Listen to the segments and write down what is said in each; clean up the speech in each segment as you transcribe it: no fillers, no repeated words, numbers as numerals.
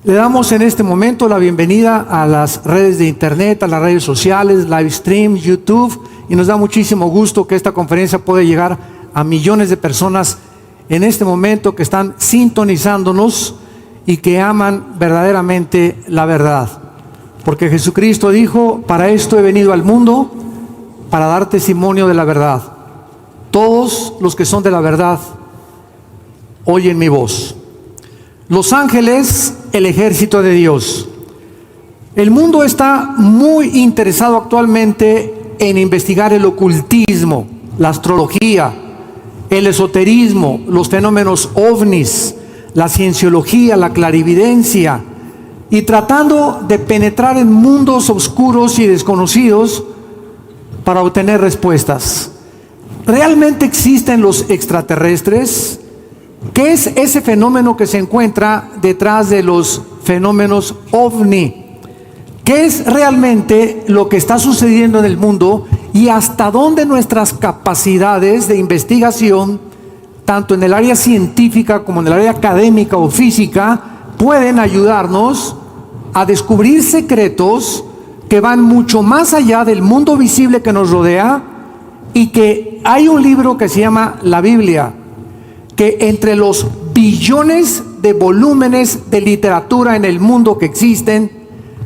Le damos en este momento la bienvenida a las redes de internet, a las redes sociales, live stream, YouTube, y nos da muchísimo gusto que esta conferencia pueda llegar a millones de personas en este momento que están sintonizándonos y que aman verdaderamente la verdad. Porque Jesucristo dijo: para esto he venido al mundo, para dar testimonio de la verdad. Todos los que son de la verdad oyen mi voz. Los ángeles, el ejército de Dios. El mundo está muy interesado actualmente en investigar el ocultismo, la astrología, el esoterismo, los fenómenos ovnis, la cienciología, la clarividencia, y tratando de penetrar en mundos oscuros y desconocidos para obtener respuestas. ¿Realmente existen los extraterrestres? ¿Qué es ese fenómeno que se encuentra detrás de los fenómenos ovni? ¿Qué es realmente lo que está sucediendo en el mundo y hasta dónde nuestras capacidades de investigación, tanto en el área científica como en el área académica o física, pueden ayudarnos a descubrir secretos que van mucho más allá del mundo visible que nos rodea? Y que hay un libro que se llama la Biblia, que entre los billones de volúmenes de literatura en el mundo que existen,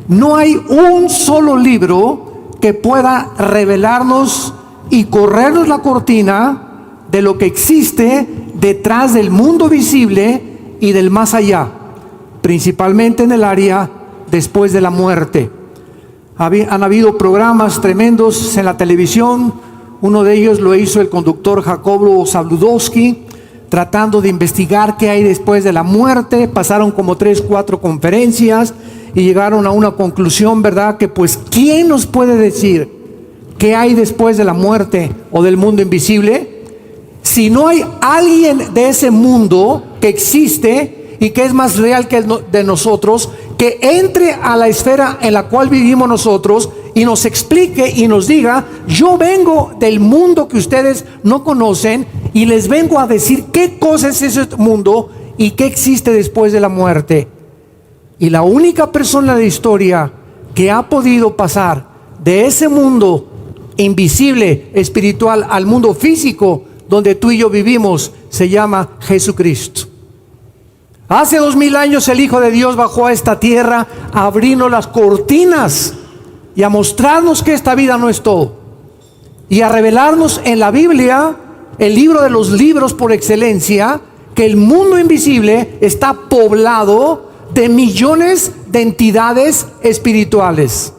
no hay un solo libro que pueda revelarnos y corrernos la cortina de lo que existe detrás del mundo visible y del más allá, principalmente en el área después de la muerte. Han habido programas tremendos en la televisión. Uno de ellos lo hizo el conductor Jacobo Zabludowski, tratando de investigar qué hay después de la muerte. Pasaron como 3, 4 conferencias y llegaron a una conclusión, ¿verdad? Que pues, ¿quién nos puede decir qué hay después de la muerte o del mundo invisible? Si no hay alguien de ese mundo que existe y que es más real que el de nosotros, que entre a la esfera en la cual vivimos nosotros y nos explique y nos diga: yo vengo del mundo que ustedes no conocen y les vengo a decir qué cosa es ese mundo y qué existe después de la muerte. Y la única persona de la historia que ha podido pasar de ese mundo invisible, espiritual, al mundo físico donde tú y yo vivimos, se llama Jesucristo. Hace 2000 años el Hijo de Dios bajó a esta tierra a abrirnos las cortinas y a mostrarnos que esta vida no es todo, y a revelarnos en la Biblia, el libro de los libros por excelencia, que el mundo invisible está poblado de millones de entidades espirituales,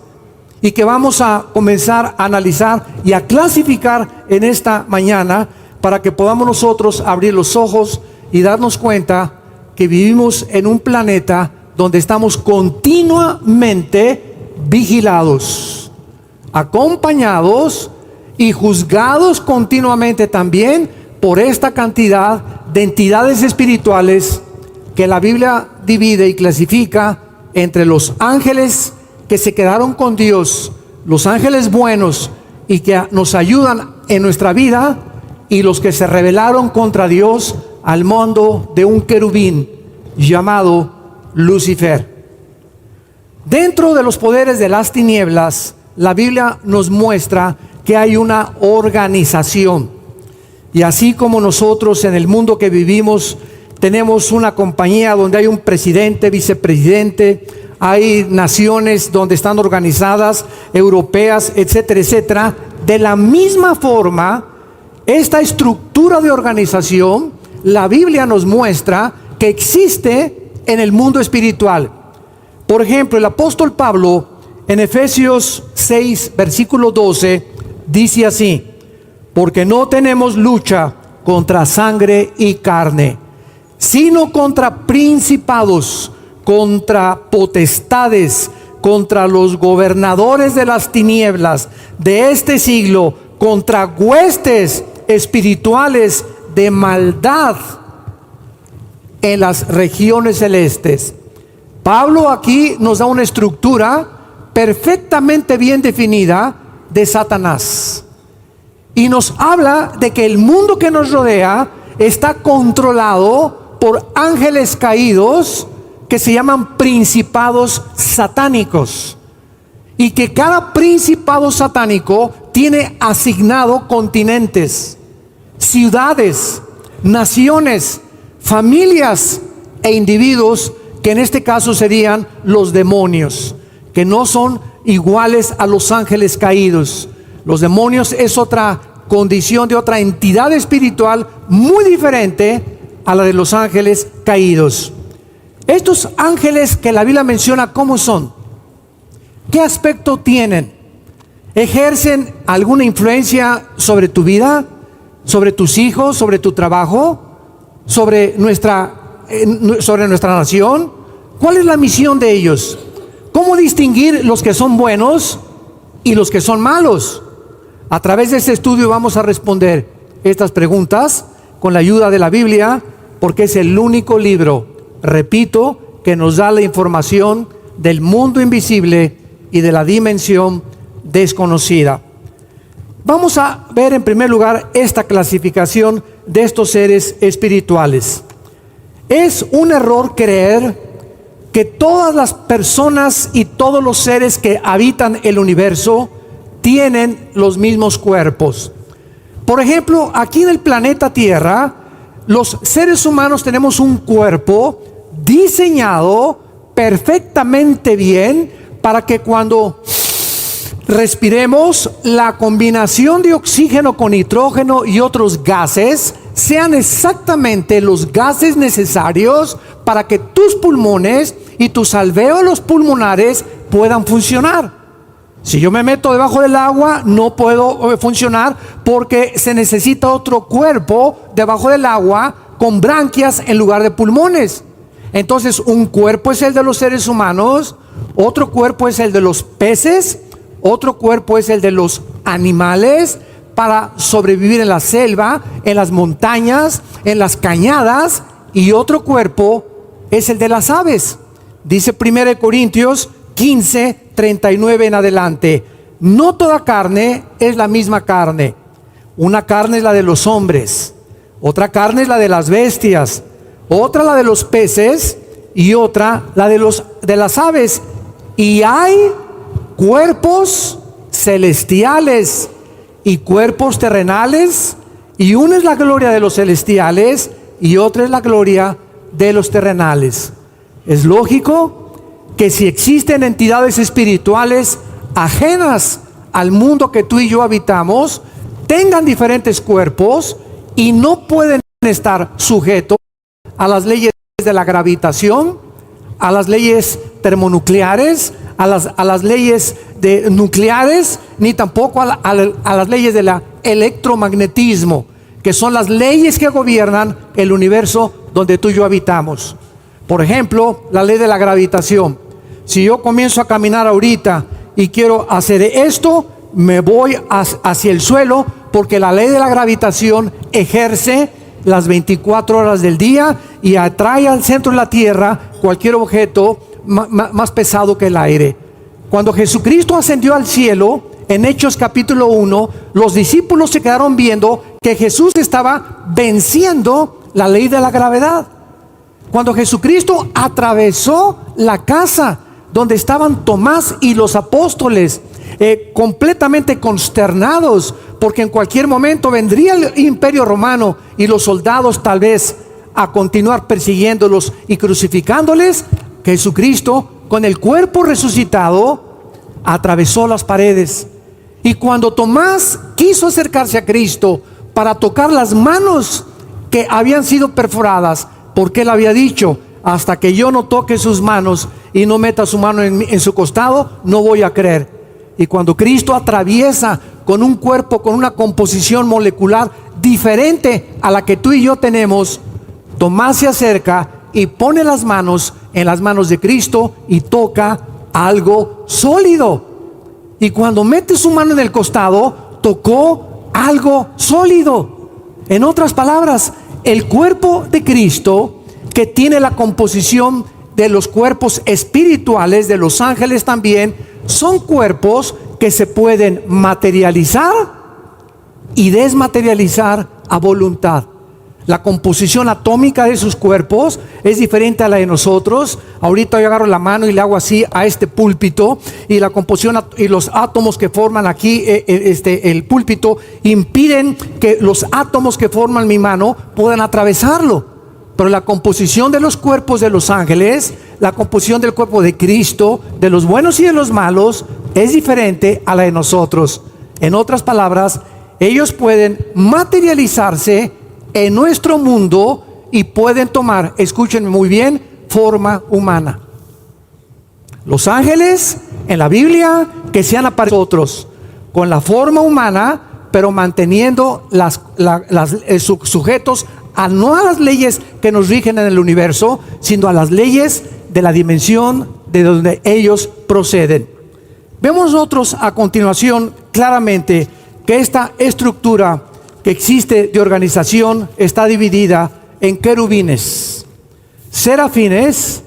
y que vamos a comenzar a analizar y a clasificar en esta mañana, para que podamos nosotros abrir los ojos y darnos cuenta que vivimos en un planeta donde estamos continuamente vigilados, acompañados y juzgados continuamente también por esta cantidad de entidades espirituales que la Biblia divide y clasifica entre los ángeles que se quedaron con Dios, los ángeles buenos y que nos ayudan en nuestra vida, y los que se rebelaron contra Dios al mando de un querubín llamado Lucifer. Dentro de los poderes de las tinieblas, la Biblia nos muestra que hay una organización. Y así como nosotros en el mundo que vivimos tenemos una compañía donde hay un presidente, vicepresidente, hay naciones donde están organizadas, europeas, etcétera, etcétera. De la misma forma, esta estructura de organización, la Biblia nos muestra que existe en el mundo espiritual. Por ejemplo, el apóstol Pablo en Efesios 6, versículo 12, dice así: porque no tenemos lucha contra sangre y carne, sino contra principados, contra potestades, contra los gobernadores de las tinieblas de este siglo, contra huestes espirituales de maldad en las regiones celestes. Pablo aquí nos da una estructura perfectamente bien definida de Satanás, y nos habla de que el mundo que nos rodea está controlado por ángeles caídos que se llaman principados satánicos. Y que cada principado satánico tiene asignado continentes, ciudades, naciones, familias e individuos, que en este caso serían los demonios, que no son iguales a los ángeles caídos. Los demonios es otra condición de otra entidad espiritual muy diferente a la de los ángeles caídos. Estos ángeles que la Biblia menciona, ¿cómo son? ¿Qué aspecto tienen? ¿Ejercen alguna influencia sobre tu vida, sobre tus hijos, sobre tu trabajo, sobre nuestra nación? ¿Cuál es la misión de ellos? ¿Cómo distinguir los que son buenos y los que son malos? A través de este estudio vamos a responder estas preguntas con la ayuda de la Biblia, porque es el único libro, repito, que nos da la información del mundo invisible y de la dimensión desconocida. Vamos a ver en primer lugar esta clasificación de estos seres espirituales. Es un error creer que todas las personas y todos los seres que habitan el universo tienen los mismos cuerpos. Por ejemplo, aquí en el planeta Tierra, los seres humanos tenemos un cuerpo diseñado perfectamente bien para que cuando respiremos, la combinación de oxígeno con nitrógeno y otros gases sean exactamente los gases necesarios para que tus pulmones y tus alvéolos pulmonares puedan funcionar. Si yo me meto debajo del agua, no puedo funcionar porque se necesita otro cuerpo debajo del agua con branquias en lugar de pulmones. Entonces, un cuerpo es el de los seres humanos, otro cuerpo es el de los peces, otro cuerpo es el de los animales para sobrevivir en la selva, en las montañas, en las cañadas, y otro cuerpo es el de las aves. Dice 1 Corintios 15, 39 en adelante: no toda carne es la misma carne. Una carne es la de los hombres, otra carne es la de las bestias, otra la de los peces y otra la de las aves. Y hay cuerpos celestiales y cuerpos terrenales, y una es la gloria de los celestiales y otra es la gloria de los terrenales. Es lógico que si existen entidades espirituales ajenas al mundo que tú y yo habitamos, tengan diferentes cuerpos y no pueden estar sujetos a las leyes de la gravitación, a las leyes termonucleares, a las leyes nucleares, ni tampoco a las leyes del electromagnetismo, que son las leyes que gobiernan el universo donde tú y yo habitamos. Por ejemplo, la ley de la gravitación. Si yo comienzo a caminar ahorita y quiero hacer esto, me voy hacia el suelo, porque la ley de la gravitación ejerce las 24 horas del día y atrae al centro de la tierra cualquier objeto más pesado que el aire. Cuando Jesucristo ascendió al cielo, en Hechos capítulo 1, los discípulos se quedaron viendo que Jesús estaba venciendo la ley de la gravedad. Cuando Jesucristo atravesó la casa donde estaban Tomás y los apóstoles, completamente consternados, porque en cualquier momento vendría el imperio romano y los soldados tal vez a continuar persiguiéndolos y crucificándoles, Jesucristo con el cuerpo resucitado atravesó las paredes. Y cuando Tomás quiso acercarse a Cristo para tocar las manos que habían sido perforadas, porque él había dicho: hasta que yo no toque sus manos y no meta su mano en su costado, no voy a creer. Y cuando Cristo atraviesa con un cuerpo, con una composición molecular diferente a la que tú y yo tenemos, Tomás se acerca y pone las manos en las manos de Cristo y toca algo sólido. Y cuando mete su mano en el costado, tocó algo sólido. En otras palabras, el cuerpo de Cristo, que tiene la composición de los cuerpos espirituales de los ángeles también, son cuerpos que se pueden materializar y desmaterializar a voluntad. La composición atómica de sus cuerpos es diferente a la de nosotros. Ahorita yo agarro la mano y le hago así a este púlpito, y la composición y los átomos que forman aquí el púlpito impiden que los átomos que forman mi mano puedan atravesarlo. Pero la composición de los cuerpos de los ángeles, la composición del cuerpo de Cristo, de los buenos y de los malos, es diferente a la de nosotros. En otras palabras, ellos pueden materializarse en nuestro mundo y pueden tomar, escúchenme muy bien, forma humana. Los ángeles en la Biblia que se han aparecido a nosotros con la forma humana, pero manteniendo sujetos a no a las leyes que nos rigen en el universo, sino a las leyes de la dimensión de donde ellos proceden. Vemos nosotros a continuación claramente que esta estructura que existe de organización está dividida en querubines, serafines,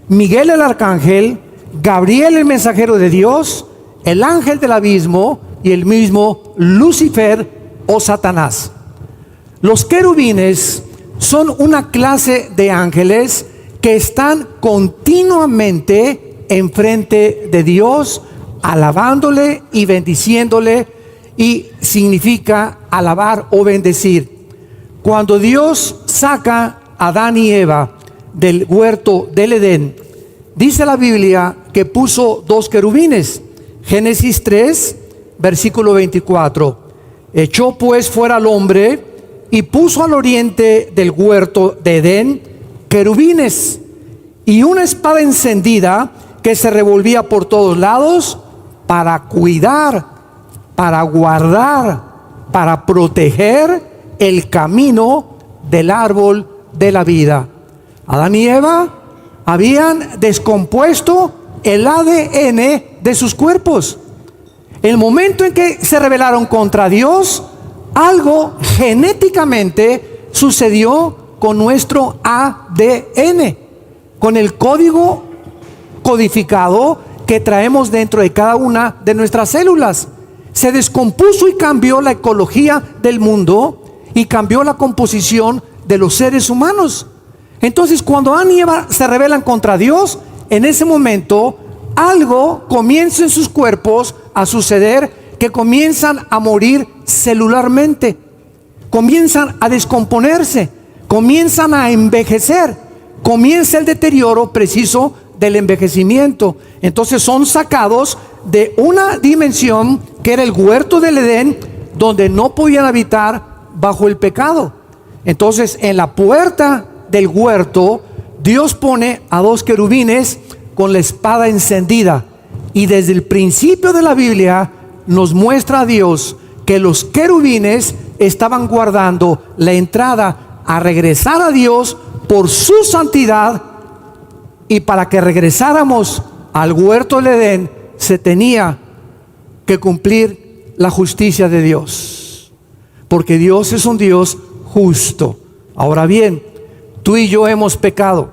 Miguel el arcángel, Gabriel el mensajero de Dios, el ángel del abismo y el mismo Lucifer o Satanás. Los querubines son una clase de ángeles que están continuamente enfrente de Dios, alabándole y bendiciéndole, y significa alabar o bendecir. Cuando Dios saca a Adán y Eva del huerto del Edén, dice la Biblia que puso dos querubines. Génesis 3, versículo 24. Echó pues fuera al hombre y puso al oriente del huerto de Edén querubines y una espada encendida que se revolvía por todos lados para cuidar, para guardar, para proteger el camino del árbol de la vida. Adán y Eva habían descompuesto el ADN de sus cuerpos. El momento en que se rebelaron contra Dios, algo genéticamente sucedió con nuestro ADN, con el código codificado que traemos dentro de cada una de nuestras células. Se descompuso y cambió la ecología del mundo y cambió la composición de los seres humanos. Entonces, cuando Adán y Eva se rebelan contra Dios, en ese momento algo comienza en sus cuerpos a suceder, que comienzan a morir celularmente, comienzan a descomponerse, comienzan a envejecer, comienza el deterioro preciso del envejecimiento. Entonces son sacados de una dimensión que era el huerto del Edén, donde no podían habitar bajo el pecado. Entonces en la puerta del huerto Dios pone a dos querubines con la espada encendida, y desde el principio de la Biblia nos muestra a Dios que los querubines estaban guardando la entrada a regresar a Dios por su santidad, y para que regresáramos al huerto del Edén se tenía que cumplir la justicia de Dios, porque Dios es un Dios justo. Ahora bien, tú y yo hemos pecado,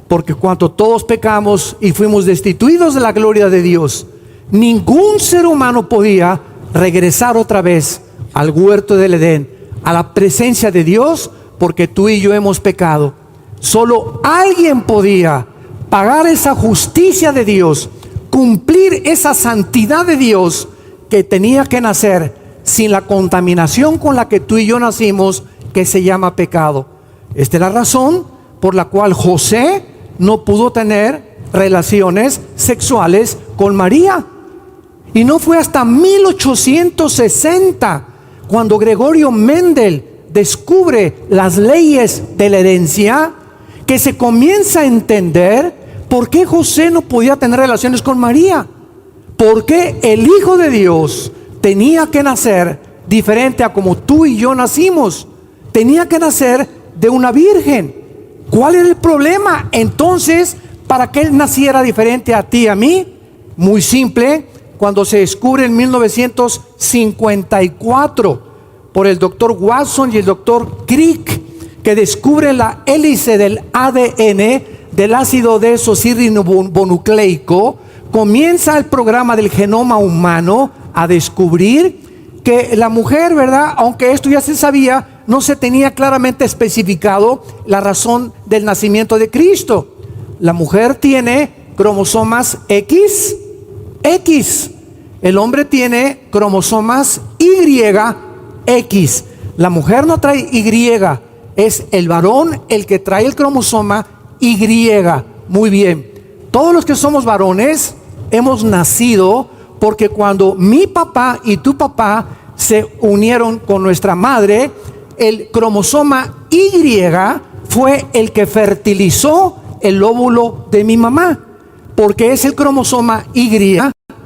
porque cuando todos pecamos y fuimos destituidos de la gloria de Dios, ningún ser humano podía regresar otra vez al huerto del Edén, a la presencia de Dios, porque tú y yo hemos pecado. Solo alguien podía pagar esa justicia de Dios, cumplir esa santidad de Dios que tenía que nacer sin la contaminación con la que tú y yo nacimos, que se llama pecado. Esta es la razón por la cual José no pudo tener relaciones sexuales con María. Y no fue hasta 1860 cuando Gregorio Mendel descubre las leyes de la herencia, que se comienza a entender por qué José no podía tener relaciones con María. Porque el Hijo de Dios tenía que nacer diferente a como tú y yo nacimos. Tenía que nacer de una virgen. ¿Cuál era el problema entonces para que él naciera diferente a ti y a mí? Muy simple. Cuando se descubre en 1954 por el doctor Watson y el doctor Crick, que descubren la hélice del ADN del ácido desoxirribonucleico, comienza el programa del genoma humano a descubrir que la mujer, ¿verdad? Aunque esto ya se sabía, no se tenía claramente especificado la razón del nacimiento de Cristo. La mujer tiene cromosomas X. El hombre tiene cromosomas YX. La mujer no trae Y, es el varón el que trae el cromosoma Y. Muy bien. Todos los que somos varones hemos nacido porque cuando mi papá y tu papá se unieron con nuestra madre, el cromosoma Y fue el que fertilizó el óvulo de mi mamá, porque es el cromosoma Y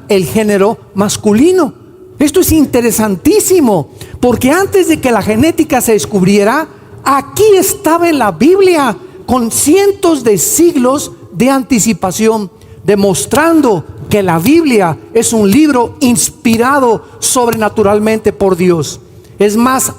el género masculino. Esto es interesantísimo, porque antes de que la genética se descubriera, aquí estaba en la Biblia con cientos de siglos de anticipación, demostrando que la Biblia es un libro inspirado sobrenaturalmente por Dios. Es más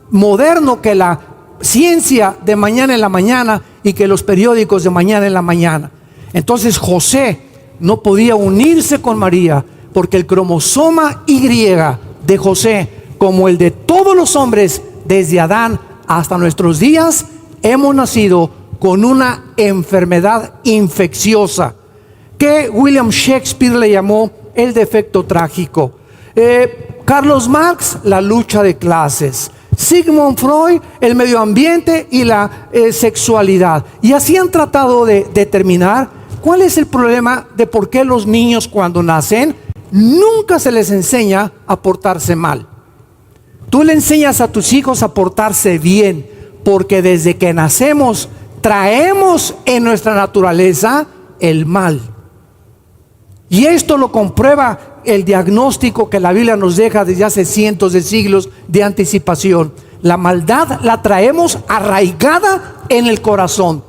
moderno que la ciencia de mañana en la mañana y que los periódicos de mañana en la mañana. Entonces José no podía unirse con María porque el cromosoma Y de José, como el de todos los hombres desde Adán hasta nuestros días, hemos nacido con una enfermedad infecciosa que William Shakespeare le llamó el defecto trágico. Carlos Marx, la lucha de clases. Sigmund Freud, el medio ambiente y la sexualidad. Y así han tratado de determinar cuál es el problema de por qué los niños cuando nacen nunca se les enseña a portarse mal. Tú le enseñas a tus hijos a portarse bien, porque desde que nacemos traemos en nuestra naturaleza el mal. Y esto lo comprueba el diagnóstico que la Biblia nos deja desde hace cientos de siglos de anticipación. La maldad la traemos arraigada en el corazón.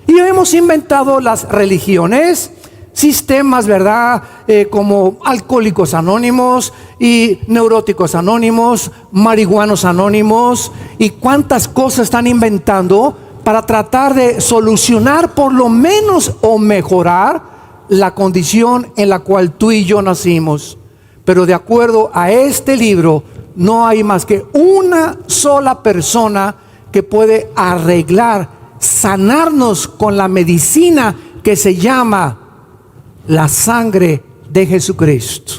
Y hemos inventado las religiones, sistemas, ¿verdad? Como Alcohólicos Anónimos y Neuróticos Anónimos, Marihuanos Anónimos, y cuántas cosas están inventando para tratar de solucionar por lo menos o mejorar la condición en la cual tú y yo nacimos. Pero de acuerdo a este libro, no hay más que una sola persona que puede arreglar, sanarnos con la medicina que se llama la sangre de Jesucristo.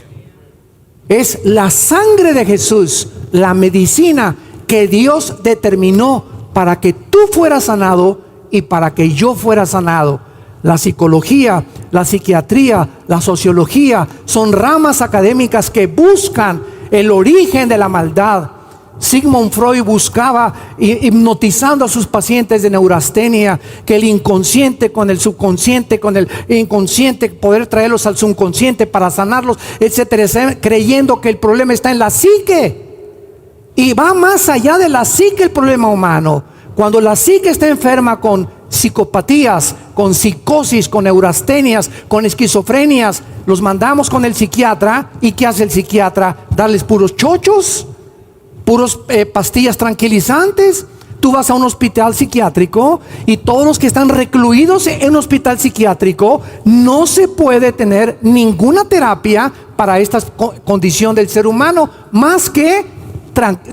Es la sangre de Jesús, la medicina que Dios determinó para que tú fueras sanado y para que yo fuera sanado. La psicología, la psiquiatría, la sociología son ramas académicas que buscan el origen de la maldad. Sigmund Freud buscaba, hipnotizando a sus pacientes de neurastenia, que el inconsciente con el subconsciente, con el inconsciente, poder traerlos al subconsciente para sanarlos, etcétera, creyendo que el problema está en la psique. Y va más allá de la psique el problema humano. Cuando la psique está enferma con psicopatías, con psicosis, con neurastenias, con esquizofrenias, los mandamos con el psiquiatra. ¿Y qué hace el psiquiatra? Darles puros chochos, puros pastillas tranquilizantes. Tú vas a un hospital psiquiátrico y todos los que están recluidos en un hospital psiquiátrico, no se puede tener ninguna terapia para esta condición del ser humano más que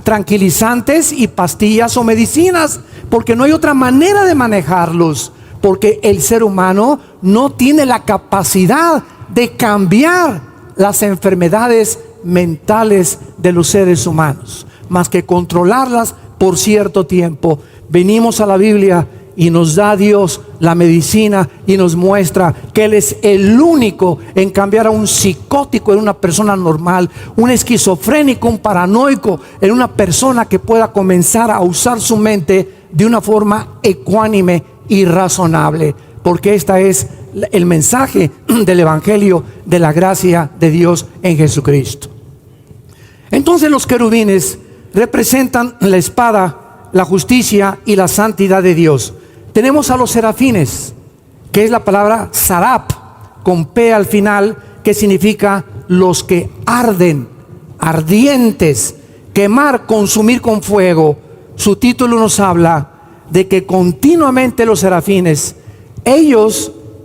tranquilizantes y pastillas o medicinas, porque no hay otra manera de manejarlos, porque el ser humano no tiene la capacidad de cambiar las enfermedades mentales de los seres humanos, más que controlarlas por cierto tiempo. Venimos a la Biblia y nos da Dios la medicina y nos muestra que Él es el único en cambiar a un psicótico en una persona normal, un esquizofrénico, un paranoico en una persona que pueda comenzar a usar su mente de una forma ecuánime y razonable, porque este es el mensaje del Evangelio de la gracia de Dios en Jesucristo. Entonces los querubines representan la espada, la justicia y la santidad de Dios. Tenemos a los serafines, que es la palabra sarap, con P al final, que significa los que arden, ardientes, quemar, consumir con fuego. Su título nos habla de que continuamente los serafines,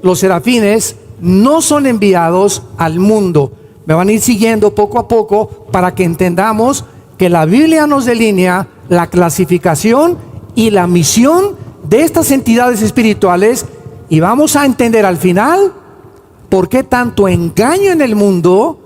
los serafines, no son enviados al mundo. Me van a ir siguiendo poco a poco para que entendamos que la Biblia nos delinea la clasificación y la misión de estas entidades espirituales, y vamos a entender al final por qué tanto engaño en el mundo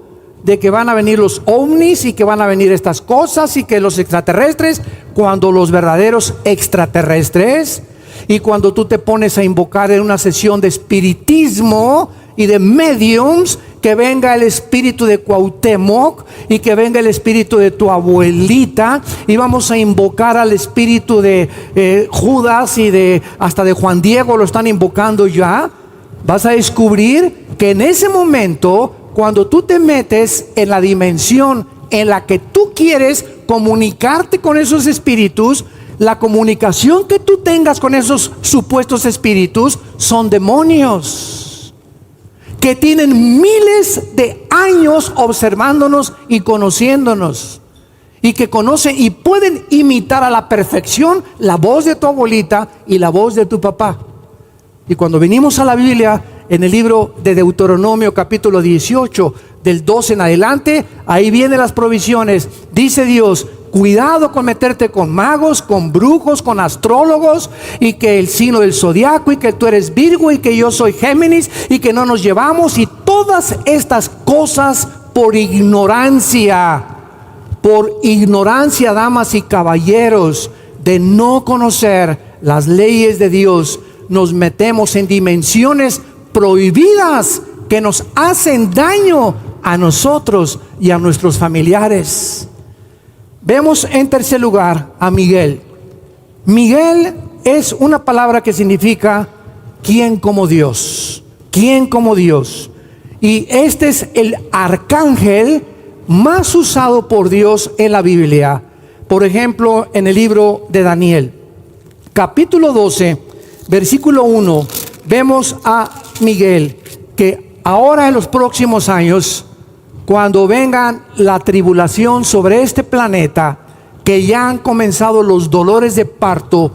de que van a venir los ovnis y que van a venir estas cosas y que los extraterrestres, cuando los verdaderos extraterrestres, y cuando tú te pones a invocar en una sesión de espiritismo y de mediums, que venga el espíritu de Cuauhtémoc y que venga el espíritu de tu abuelita, y vamos a invocar al espíritu de Judas y hasta de Juan Diego lo están invocando ya. Vas a descubrir que en ese momento, cuando tú te metes en la dimensión en la que tú quieres comunicarte con esos espíritus, la comunicación que tú tengas con esos supuestos espíritus son demonios que tienen miles de años observándonos y conociéndonos, y que conocen y pueden imitar a la perfección la voz de tu abuelita y la voz de tu papá. Y cuando venimos a la Biblia, en el libro de Deuteronomio capítulo 18, del 12 en adelante, ahí vienen las provisiones. Dice Dios: cuidado con meterte con magos, con brujos, con astrólogos, y que el signo del zodiaco, y que tú eres Virgo, y que yo soy Géminis, y que no nos llevamos, y todas estas cosas por ignorancia, damas y caballeros, de no conocer las leyes de Dios. Nos metemos en dimensiones prohibidas que nos hacen daño a nosotros y a nuestros familiares. Vemos en tercer lugar a Miguel. Miguel es una palabra que significa ¿quién como Dios? ¿Quién como Dios? Y este es el arcángel más usado por Dios en la Biblia. Por ejemplo, en el libro de Daniel, capítulo 12, versículo 1, vemos a Miguel, que ahora en los próximos años, cuando vengan la tribulación sobre este planeta, que ya han comenzado los dolores de parto,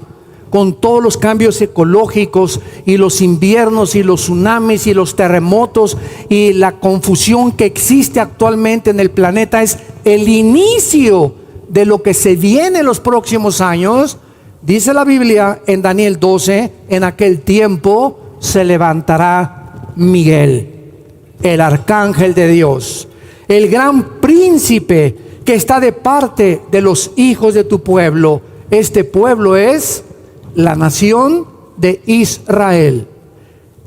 con todos los cambios ecológicos y los inviernos y los tsunamis y los terremotos y la confusión que existe actualmente en el planeta, es el inicio de lo que se viene en los próximos años. Dice la Biblia en Daniel 12, en aquel tiempo se levantará Miguel, el arcángel de Dios, el gran príncipe que está de parte de los hijos de tu pueblo. Este pueblo es la nación de Israel.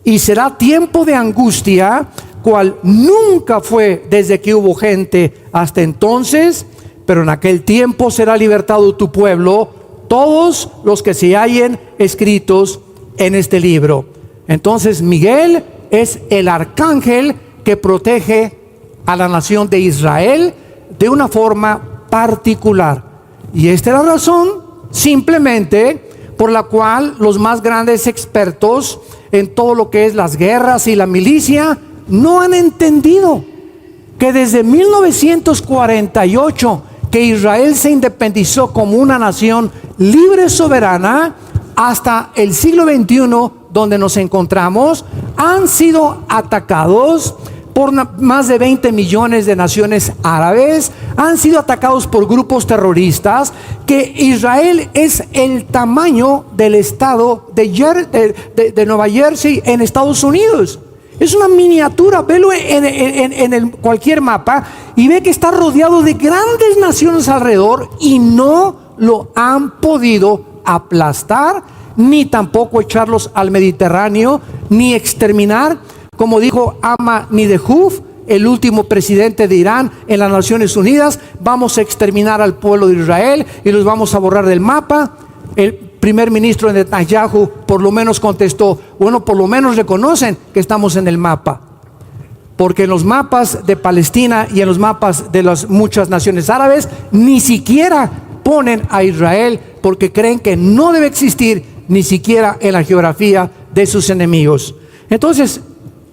Y será tiempo de angustia, cual nunca fue desde que hubo gente hasta entonces, pero en aquel tiempo será libertado tu pueblo, todos los que se hallen escritos en este libro. Entonces Miguel es el arcángel que protege a la nación de Israel de una forma particular. Y esta es la razón simplemente por la cual los más grandes expertos en todo lo que es las guerras y la milicia no han entendido que desde 1948, que Israel se independizó como una nación libre, soberana, hasta el siglo XXI, donde nos encontramos, han sido atacados por más de 20 millones de naciones árabes, han sido atacados por grupos terroristas, que Israel es el tamaño del estado de Nueva Jersey en Estados Unidos. Es una miniatura. Velo en cualquier mapa y ve que está rodeado de grandes naciones alrededor, y no lo han podido aplastar, ni tampoco echarlos al Mediterráneo, ni exterminar, como dijo Ahmadinejad, el último presidente de Irán, en las Naciones Unidas: vamos a exterminar al pueblo de Israel y los vamos a borrar del mapa. El primer ministro Netanyahu por lo menos contestó: bueno, por lo menos reconocen que estamos en el mapa, porque en los mapas de Palestina y en los mapas de las muchas naciones árabes ni siquiera ponen a Israel, porque creen que no debe existir ni siquiera en la geografía de sus enemigos. Entonces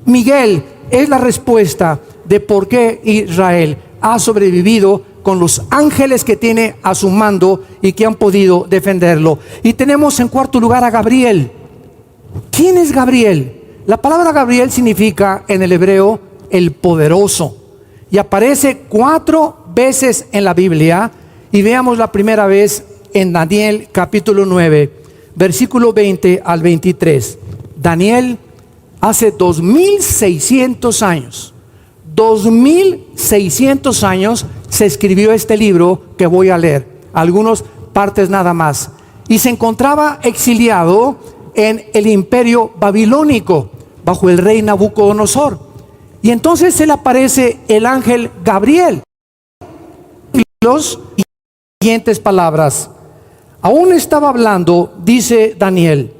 Miguel es la respuesta de por qué Israel ha sobrevivido, con los ángeles que tiene a su mando y que han podido defenderlo. Y tenemos en cuarto lugar a Gabriel. ¿Quién es Gabriel? La palabra Gabriel significa en el hebreo el poderoso, y aparece 4 veces en la Biblia. Y veamos la primera vez en Daniel capítulo 9, versículo 20 al 23. Daniel, hace 2600 años, 2600 años se escribió este libro que voy a leer, algunas partes nada más. Y se encontraba exiliado en el imperio babilónico, bajo el rey Nabucodonosor. Y entonces se le aparece el ángel Gabriel. Los siguientes palabras: aún estaba hablando, dice Daniel,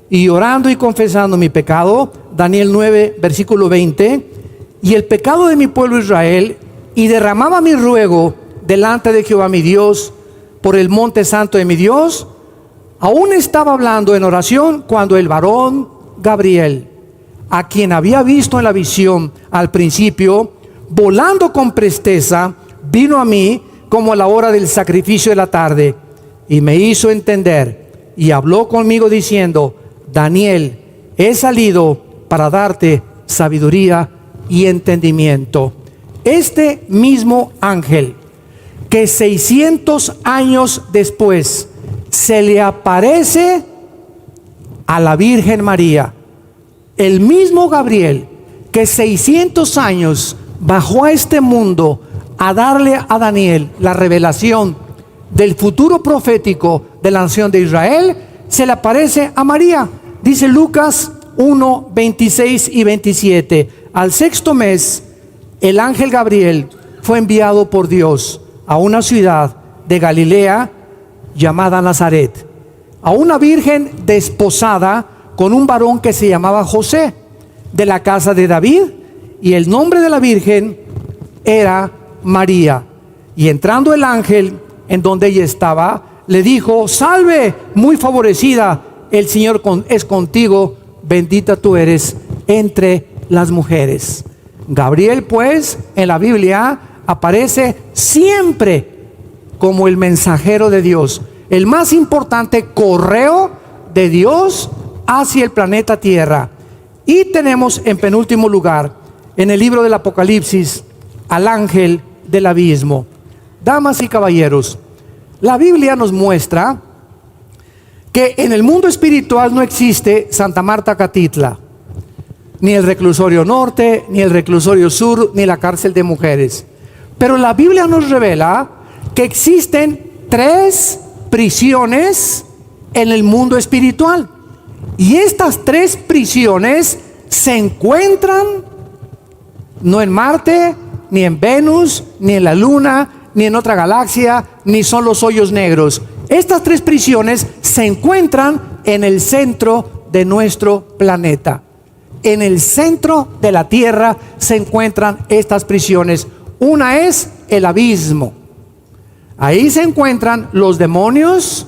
y orando y confesando mi pecado, Daniel 9, versículo 20, y el pecado de mi pueblo Israel, y derramaba mi ruego delante de Jehová mi Dios, por el monte santo de mi Dios. Aún estaba hablando en oración cuando el varón Gabriel, a quien había visto en la visión al principio, volando con presteza, vino a mí como a la hora del sacrificio de la tarde, y me hizo entender, y habló conmigo diciendo: Daniel, he salido para darte sabiduría y entendimiento. Este mismo ángel, que 600 años después se le aparece a la Virgen María, el mismo Gabriel que 600 años bajó a este mundo a darle a Daniel la revelación del futuro profético de la nación de Israel, se le aparece a María. Dice Lucas 1, 26 y 27. Al sexto mes, el ángel Gabriel fue enviado por Dios a una ciudad de Galilea llamada Nazaret, a una virgen desposada con un varón que se llamaba José, de la casa de David, y el nombre de la virgen era María. Y entrando el ángel en donde ella estaba, le dijo: salve, muy favorecida, el Señor es contigo, bendita tú eres entre las mujeres. Gabriel, pues, en la Biblia aparece siempre como el mensajero de Dios, el más importante correo de Dios hacia el planeta Tierra. Y tenemos en penúltimo lugar, en el libro del Apocalipsis, al ángel del abismo. Damas y caballeros, la Biblia nos muestra que en el mundo espiritual no existe Santa Marta Catitla, ni el reclusorio norte, ni el reclusorio sur, ni la cárcel de mujeres. Pero la Biblia nos revela que existen 3 prisiones en el mundo espiritual. Y estas 3 prisiones se encuentran no en Marte, ni en Venus, ni en la Luna, ni en otra galaxia, ni son los hoyos negros. Estas 3 prisiones se encuentran en el centro de nuestro planeta. En el centro de la Tierra se encuentran estas prisiones. Una es el abismo. Ahí se encuentran los demonios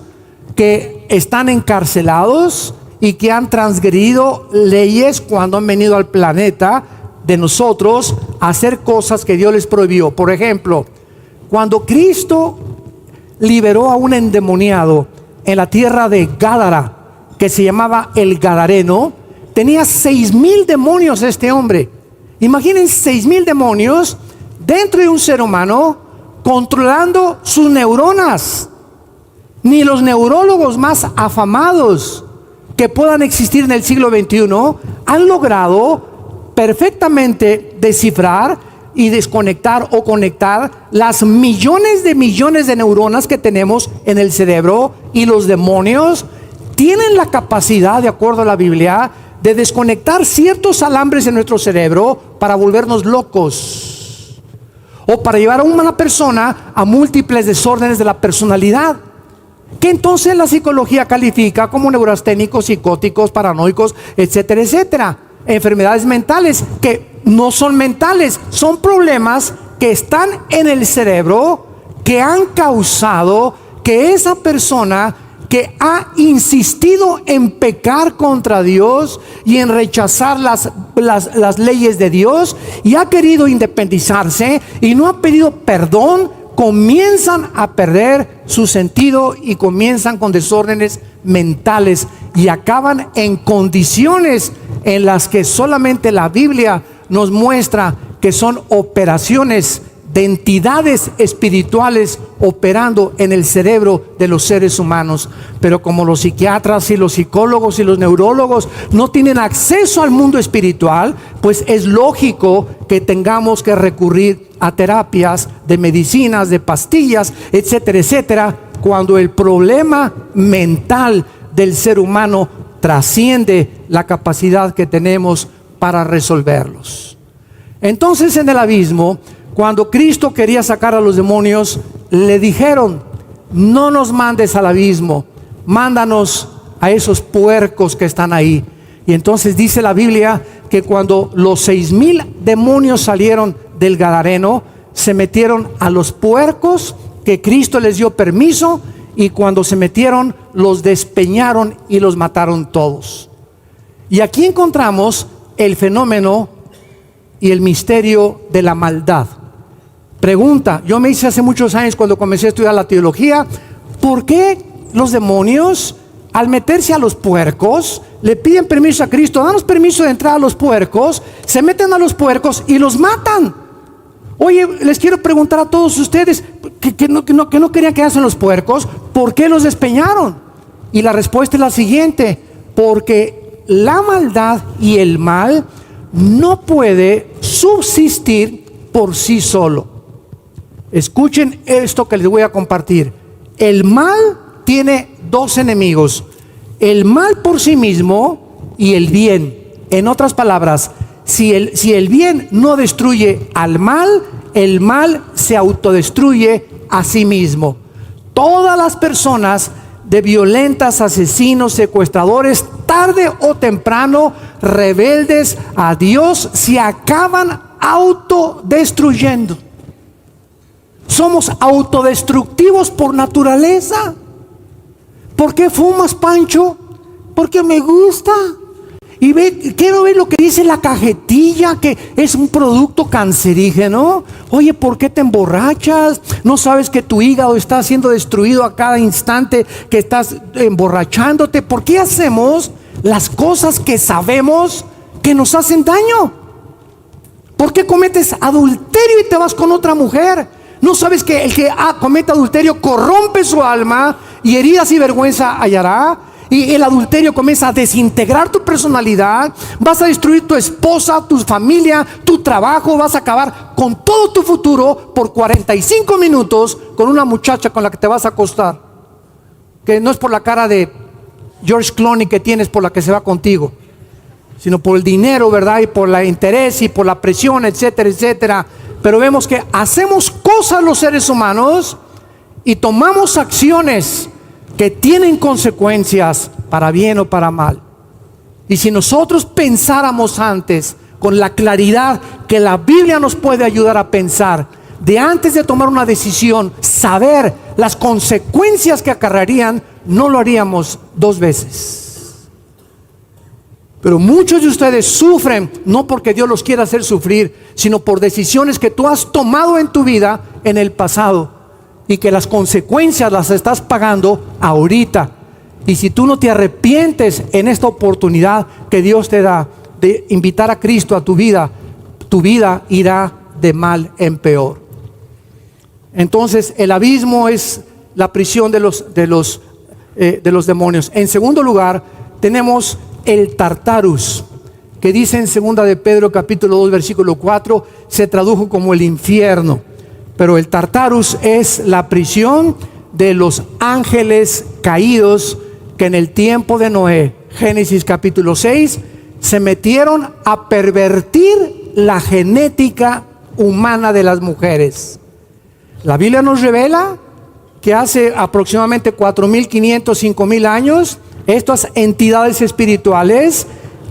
que están encarcelados y que han transgredido leyes cuando han venido al planeta de nosotros a hacer cosas que Dios les prohibió. Por ejemplo, cuando Cristo liberó a un endemoniado en la tierra de Gádara, que se llamaba el Gadareno, tenía 6,000 demonios este hombre. Imaginen 6,000 demonios dentro de un ser humano, controlando sus neuronas. Ni los neurólogos más afamados que puedan existir en el siglo XXI han logrado perfectamente descifrar y desconectar o conectar las millones de neuronas que tenemos en el cerebro. Y los demonios tienen la capacidad, de acuerdo a la Biblia, de desconectar ciertos alambres en nuestro cerebro para volvernos locos, o para llevar a una persona a múltiples desórdenes de la personalidad, que entonces la psicología califica como neurasténicos, psicóticos, paranoicos, etcétera, etcétera. Enfermedades mentales que no son mentales, son problemas que están en el cerebro, que han causado que esa persona que ha insistido en pecar contra Dios y en rechazar las leyes de Dios, y ha querido independizarse y no ha pedido perdón, comienzan a perder su sentido y comienzan con desórdenes mentales y acaban en condiciones en las que solamente la Biblia nos muestra que son operaciones de entidades espirituales operando en el cerebro de los seres humanos. Pero como los psiquiatras y los psicólogos y los neurólogos no tienen acceso al mundo espiritual, pues es lógico que tengamos que recurrir a terapias, de medicinas, de pastillas, etcétera, etcétera, cuando el problema mental del ser humano trasciende la capacidad que tenemos para resolverlos. Entonces, en el abismo, cuando Cristo quería sacar a los demonios, le dijeron: no nos mandes al abismo, mándanos a esos puercos que están ahí. Y entonces dice la Biblia que cuando los 6,000 demonios salieron del Gadareno, se metieron a los puercos, que Cristo les dio permiso, y cuando se metieron, los despeñaron y los mataron todos. Y aquí encontramos el fenómeno y el misterio de la maldad. Pregunta, yo me hice hace muchos años cuando comencé a estudiar la teología: ¿por qué los demonios, al meterse a los puercos, le piden permiso a Cristo? Danos permiso de entrar a los puercos, se meten a los puercos y los matan. Oye, les quiero preguntar a todos ustedes que no querían quedarse en los puercos, ¿por qué los despeñaron? Y la respuesta es la siguiente: porque la maldad y el mal no puede subsistir por sí solo. Escuchen esto que les voy a compartir. El mal tiene dos enemigos: el mal por sí mismo y el bien. En otras palabras, si el bien no destruye al mal, el mal se autodestruye a sí mismo. Todas las personas de violentas, asesinos, secuestradores, tarde o temprano, rebeldes a Dios, se acaban autodestruyendo. Somos autodestructivos por naturaleza. ¿Por qué fumas, Pancho? Porque me gusta. Y quiero ver lo que dice la cajetilla, que es un producto cancerígeno. Oye, ¿por qué te emborrachas? ¿No sabes que tu hígado está siendo destruido a cada instante que estás emborrachándote? ¿Por qué hacemos las cosas que sabemos que nos hacen daño? ¿Por qué cometes adulterio y te vas con otra mujer? ¿No sabes que el que comete adulterio corrompe su alma y heridas y vergüenza hallará? Y el adulterio comienza a desintegrar tu personalidad. Vas a destruir tu esposa, tu familia, tu trabajo. Vas a acabar con todo tu futuro por 45 minutos con una muchacha con la que te vas a acostar, que no es por la cara de George Clooney que tienes por la que se va contigo, sino por el dinero, ¿verdad? Y por el interés y por la presión, etcétera, etcétera. Pero vemos que hacemos cosas los seres humanos y tomamos acciones que tienen consecuencias para bien o para mal. Y si nosotros pensáramos antes con la claridad que la Biblia nos puede ayudar a pensar, de antes de tomar una decisión, saber las consecuencias que acarrearían, no lo haríamos dos veces. Pero muchos de ustedes sufren no porque Dios los quiera hacer sufrir, sino por decisiones que tú has tomado en tu vida en el pasado, y que las consecuencias las estás pagando ahorita. Y si tú no te arrepientes en esta oportunidad que Dios te da de invitar a Cristo a tu vida irá de mal en peor. Entonces el abismo es la prisión de los demonios. En segundo lugar, tenemos el Tartarus, que dice en 2 de Pedro capítulo 2 versículo 4, se tradujo como el infierno. Pero el Tartarus es la prisión de los ángeles caídos que en el tiempo de Noé, Génesis capítulo 6, se metieron a pervertir la genética humana de las mujeres. La Biblia nos revela que hace aproximadamente 4,500, 5,000 años, estas entidades espirituales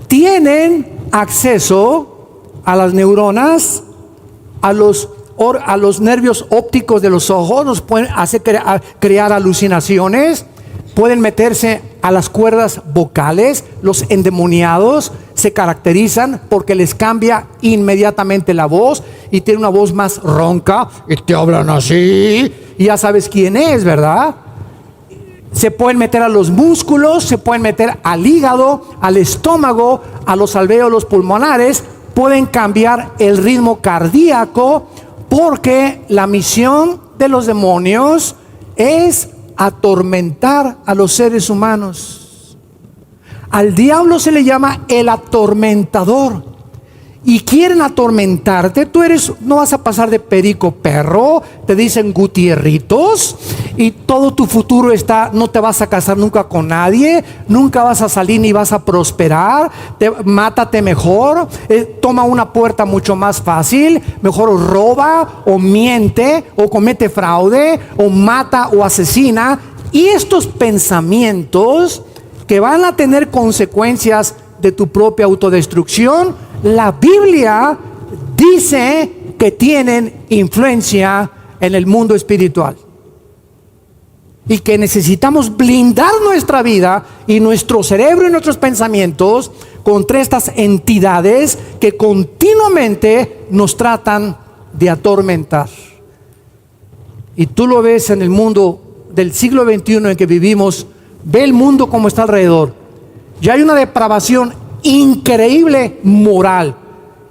tienen acceso a las neuronas, a los nervios ópticos de los ojos, nos pueden hacer crear alucinaciones, pueden meterse a las cuerdas vocales. Los endemoniados se caracterizan porque les cambia inmediatamente la voz y tienen una voz más ronca y te hablan así y ya sabes quién es, ¿verdad? Se pueden meter a los músculos, se pueden meter al hígado, al estómago, a los alvéolos pulmonares, pueden cambiar el ritmo cardíaco, Porque la misión de los demonios es atormentar a los seres humanos. Al diablo se le llama el atormentador. Y quieren atormentarte. No vas a pasar de perico perro, te dicen Gutierritos, y todo tu futuro no te vas a casar nunca con nadie, nunca vas a salir ni vas a prosperar, mátate mejor, toma una puerta mucho más fácil, mejor roba o miente o comete fraude o mata o asesina. Y estos pensamientos que van a tener consecuencias de tu propia autodestrucción, la Biblia dice que tienen influencia en el mundo espiritual. Y que necesitamos blindar nuestra vida y nuestro cerebro y nuestros pensamientos contra estas entidades que continuamente nos tratan de atormentar. Y tú lo ves en el mundo del siglo XXI en que vivimos. Ve el mundo como está alrededor. Ya hay una depravación increíble moral,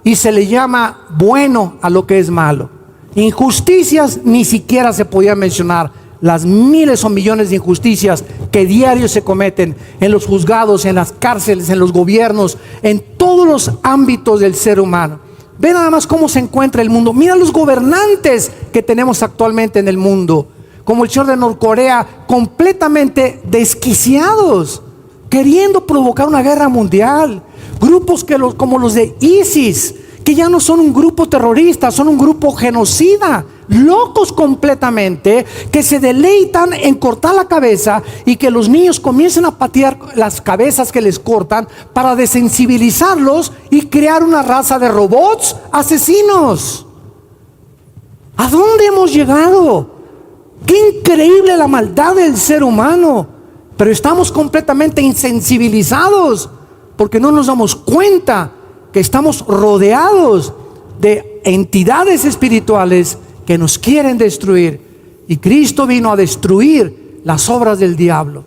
y se le llama bueno a lo que es malo. Injusticias ni siquiera se podía mencionar, las miles o millones de injusticias que diario se cometen en los juzgados, en las cárceles, en los gobiernos, en todos los ámbitos del ser humano. Ve nada más cómo se encuentra el mundo. Mira los gobernantes que tenemos actualmente en el mundo, como el señor de Norcorea, completamente desquiciados, queriendo provocar una guerra mundial. Grupos como los de ISIS, que ya no son un grupo terrorista, son un grupo genocida, locos completamente, que se deleitan en cortar la cabeza y que los niños comiencen a patear las cabezas que les cortan para desensibilizarlos y crear una raza de robots asesinos. ¿A dónde hemos llegado? Qué increíble la maldad del ser humano. Pero estamos completamente insensibilizados porque no nos damos cuenta que estamos rodeados de entidades espirituales que nos quieren destruir. Y Cristo vino a destruir las obras del diablo.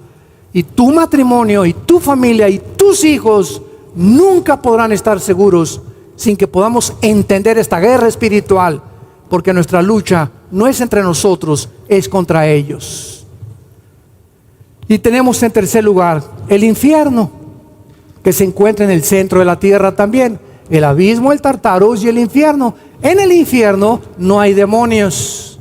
Y tu matrimonio y tu familia y tus hijos nunca podrán estar seguros sin que podamos entender esta guerra espiritual, porque nuestra lucha no es entre nosotros, es contra ellos. Y tenemos en tercer lugar el infierno, que se encuentra en el centro de la tierra también. El abismo, el Tartarus y el infierno. En el infierno no hay demonios.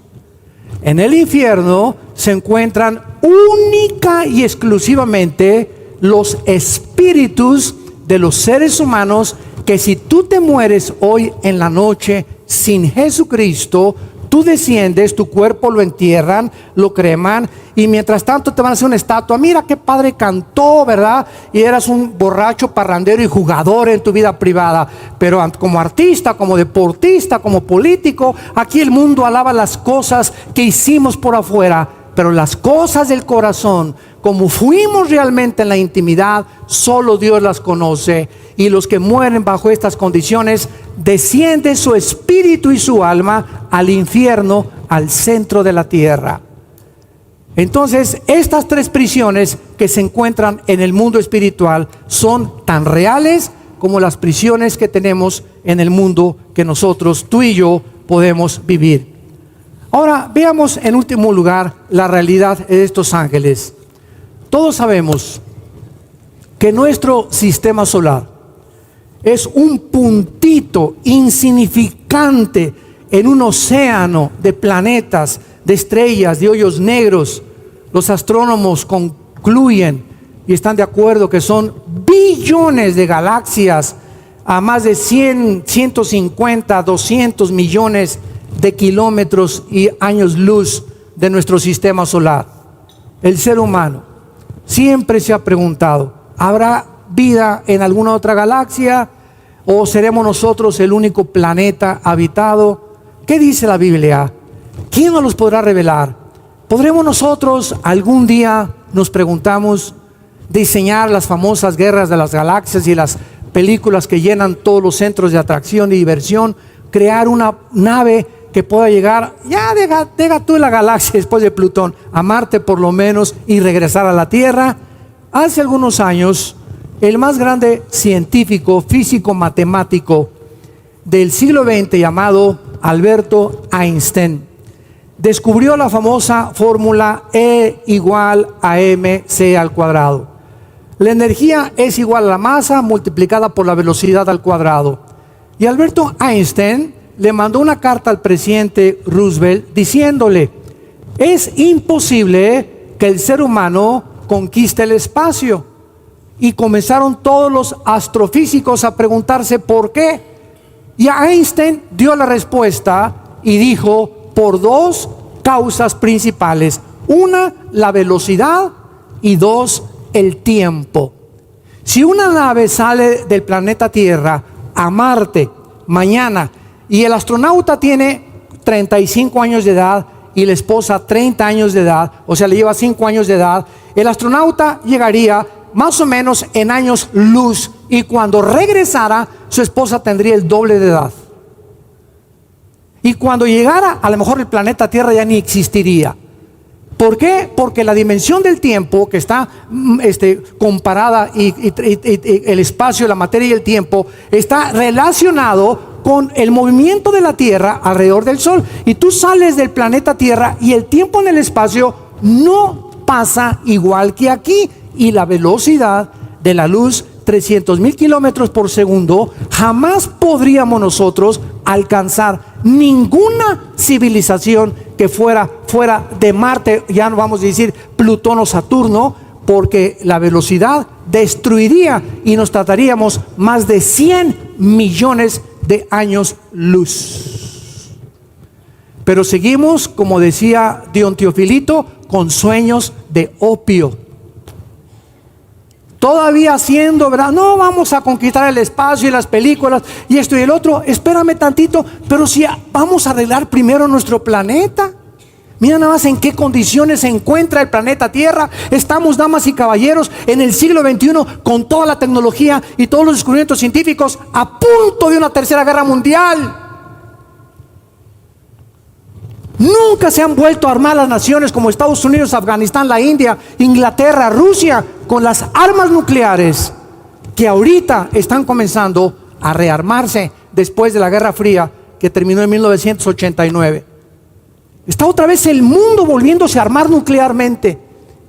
En el infierno se encuentran única y exclusivamente los espíritus de los seres humanos, que si tú te mueres hoy en la noche sin Jesucristo, tú desciendes, tu cuerpo lo entierran, lo creman, y mientras tanto te van a hacer una estatua. Mira qué padre cantó, ¿verdad? Y eras un borracho, parrandero y jugador en tu vida privada. Pero como artista, como deportista, como político, aquí el mundo alaba las cosas que hicimos por afuera. Pero las cosas del corazón, como fuimos realmente en la intimidad, solo Dios las conoce. Y los que mueren bajo estas condiciones, desciende su espíritu y su alma al infierno, al centro de la tierra. Entonces, estas tres prisiones que se encuentran en el mundo espiritual son tan reales como las prisiones que tenemos en el mundo que nosotros, tú y yo, podemos vivir. Ahora, veamos en último lugar la realidad de estos ángeles. Todos sabemos que nuestro sistema solar es un puntito insignificante en un océano de planetas, de estrellas, de hoyos negros. Los astrónomos concluyen y están de acuerdo que son billones de galaxias a más de 100, 150, 200 millones de kilómetros y años luz de nuestro sistema solar. El ser humano siempre se ha preguntado, ¿habrá vida en alguna otra galaxia? ¿O seremos nosotros el único planeta habitado? ¿Qué dice la Biblia? ¿Quién nos los podrá revelar? ¿Podremos nosotros algún día, nos preguntamos, diseñar las famosas guerras de las galaxias y las películas que llenan todos los centros de atracción y diversión? Crear una nave que pueda llegar, ya deja tú la galaxia después de Plutón, a Marte por lo menos, y regresar a la Tierra. Hace algunos años, el más grande científico, físico, matemático del siglo XX, llamado Alberto Einstein. Descubrió la famosa fórmula E igual a mc al cuadrado. La energía es igual a la masa multiplicada por la velocidad al cuadrado. Y Alberto Einstein le mandó una carta al presidente Roosevelt diciéndole: es imposible que el ser humano conquiste el espacio. Y comenzaron todos los astrofísicos a preguntarse por qué. Y Einstein dio la respuesta y dijo: por dos causas principales. Una, la velocidad, y dos, el tiempo. Si una nave sale del planeta Tierra a Marte mañana y el astronauta tiene 35 años de edad y la esposa 30 años de edad, o sea, le lleva 5 años de edad, el astronauta llegaría más o menos en años luz, y cuando regresara su esposa tendría el doble de edad. Y cuando llegara, a lo mejor el planeta Tierra ya ni existiría. ¿Por qué? Porque la dimensión del tiempo que está comparada y el espacio, la materia y el tiempo está relacionado con el movimiento de la Tierra alrededor del Sol. Y tú sales del planeta Tierra y el tiempo en el espacio no pasa igual que aquí. Y la velocidad de la luz, 300,000 kilómetros por segundo, jamás podríamos nosotros alcanzar ninguna civilización que fuera de Marte, ya no vamos a decir Plutón o Saturno, porque la velocidad destruiría y nos trataríamos más de 100 millones de años luz. Pero seguimos, como decía Dion Teofilito, con sueños de opio. Todavía haciendo, ¿verdad? No, vamos a conquistar el espacio y las películas y esto y el otro. Espérame tantito, pero si vamos a arreglar primero nuestro planeta. Mira nada más en qué condiciones se encuentra el planeta Tierra. Estamos, damas y caballeros, en el siglo XXI con toda la tecnología y todos los descubrimientos científicos a punto de una tercera guerra mundial. Nunca se han vuelto a armar las naciones como Estados Unidos, Afganistán, la India, Inglaterra, Rusia, con las armas nucleares que ahorita están comenzando a rearmarse después de la Guerra Fría que terminó en 1989. Está otra vez el mundo volviéndose a armar nuclearmente.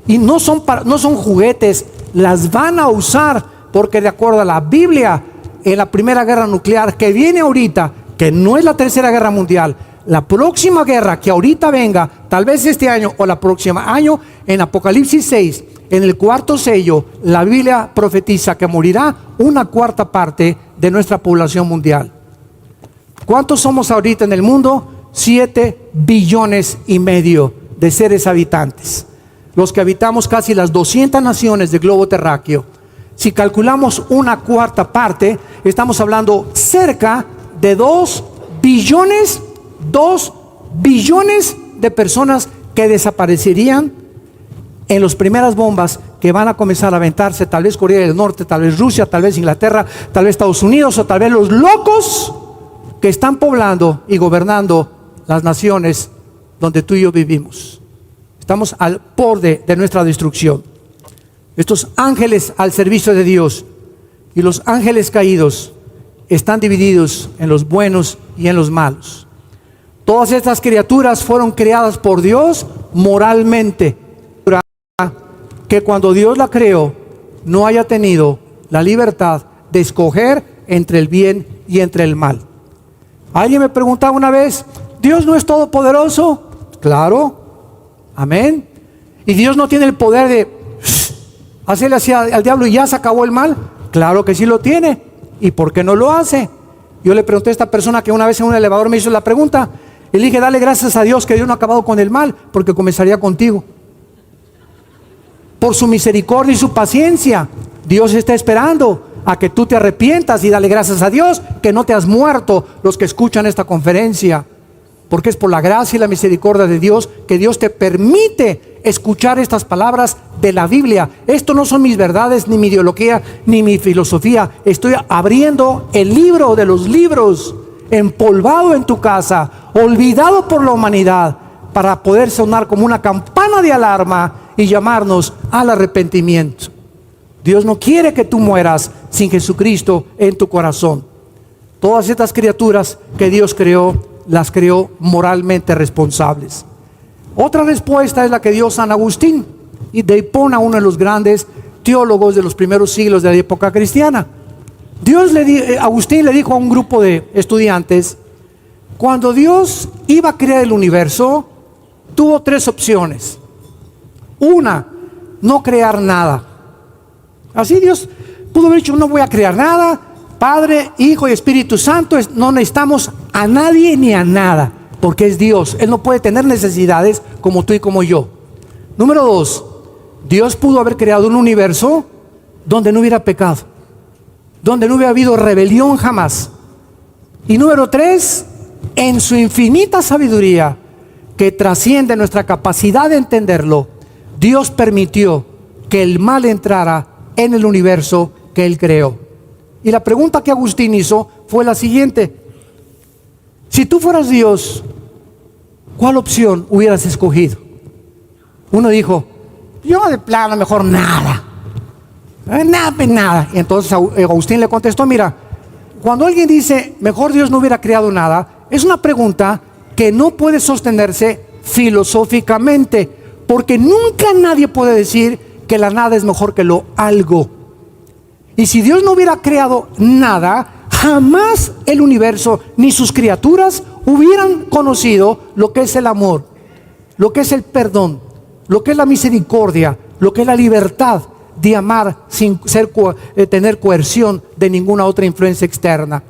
Y no son juguetes, las van a usar, porque de acuerdo a la Biblia, en la primera guerra nuclear que viene ahorita, que no es la tercera guerra mundial, la próxima guerra que ahorita venga, tal vez este año o la próxima año, en Apocalipsis 6, en el cuarto sello, la Biblia profetiza que morirá una cuarta parte de nuestra población mundial. ¿Cuántos somos ahorita en el mundo? 7,5 billones de seres habitantes. Los que habitamos casi las 200 naciones del globo terráqueo. Si calculamos una cuarta parte, estamos hablando cerca de 2 billones de personas que desaparecerían en las primeras bombas que van a comenzar a aventarse, tal vez Corea del Norte, tal vez Rusia, tal vez Inglaterra, tal vez Estados Unidos, o tal vez los locos que están poblando y gobernando las naciones donde tú y yo vivimos. Estamos al borde de nuestra destrucción. Estos ángeles al servicio de Dios y los ángeles caídos están divididos en los buenos y en los malos. Todas estas criaturas fueron creadas por Dios moralmente, que cuando Dios la creó no haya tenido la libertad de escoger entre el bien y entre el mal. Alguien me preguntaba una vez: ¿Dios no es todopoderoso? Claro, amén. ¿Y Dios no tiene el poder de hacerle así al diablo y ya se acabó el mal? Claro que sí lo tiene. ¿Y por qué no lo hace? Yo le pregunté a esta persona que una vez en un elevador me hizo la pregunta, y le dije: dale gracias a Dios que Dios no ha acabado con el mal, porque comenzaría contigo. Por su misericordia y su paciencia, Dios está esperando a que tú te arrepientas, y dale gracias a Dios que no te has muerto, los que escuchan esta conferencia, porque es por la gracia y la misericordia de Dios que Dios te permite escuchar estas palabras de la Biblia. Esto no son mis verdades, ni mi ideología, ni mi filosofía. Estoy abriendo el libro de los libros, empolvado en tu casa, olvidado por la humanidad, para poder sonar como una campana de alarma y llamarnos al arrepentimiento. Dios no quiere que tú mueras sin Jesucristo en tu corazón. Todas estas criaturas que Dios creó las creó moralmente responsables. Otra respuesta es la que dio San Agustín y de Hipona, uno de los grandes teólogos de los primeros siglos de la época cristiana. Agustín le dijo a un grupo de estudiantes: cuando Dios iba a crear el universo, tuvo tres opciones. Una, no crear nada. Así Dios pudo haber dicho: no voy a crear nada, Padre, Hijo y Espíritu Santo, no necesitamos a nadie ni a nada, porque es Dios. Él no puede tener necesidades como tú y como yo. Número dos, Dios pudo haber creado un universo donde no hubiera pecado, donde no hubiera habido rebelión jamás. Y número tres, en su infinita sabiduría, que trasciende nuestra capacidad de entenderlo, Dios permitió que el mal entrara en el universo que Él creó. Y la pregunta que Agustín hizo fue la siguiente: si tú fueras Dios, ¿cuál opción hubieras escogido? Uno dijo: yo de plano mejor nada. Nada. Y entonces Agustín le contestó: mira, cuando alguien dice mejor Dios no hubiera creado nada, es una pregunta que no puede sostenerse filosóficamente, porque nunca nadie puede decir que la nada es mejor que lo algo. Y si Dios no hubiera creado nada, jamás el universo ni sus criaturas hubieran conocido lo que es el amor, lo que es el perdón, lo que es la misericordia, lo que es la libertad de amar sin tener coerción de ninguna otra influencia externa.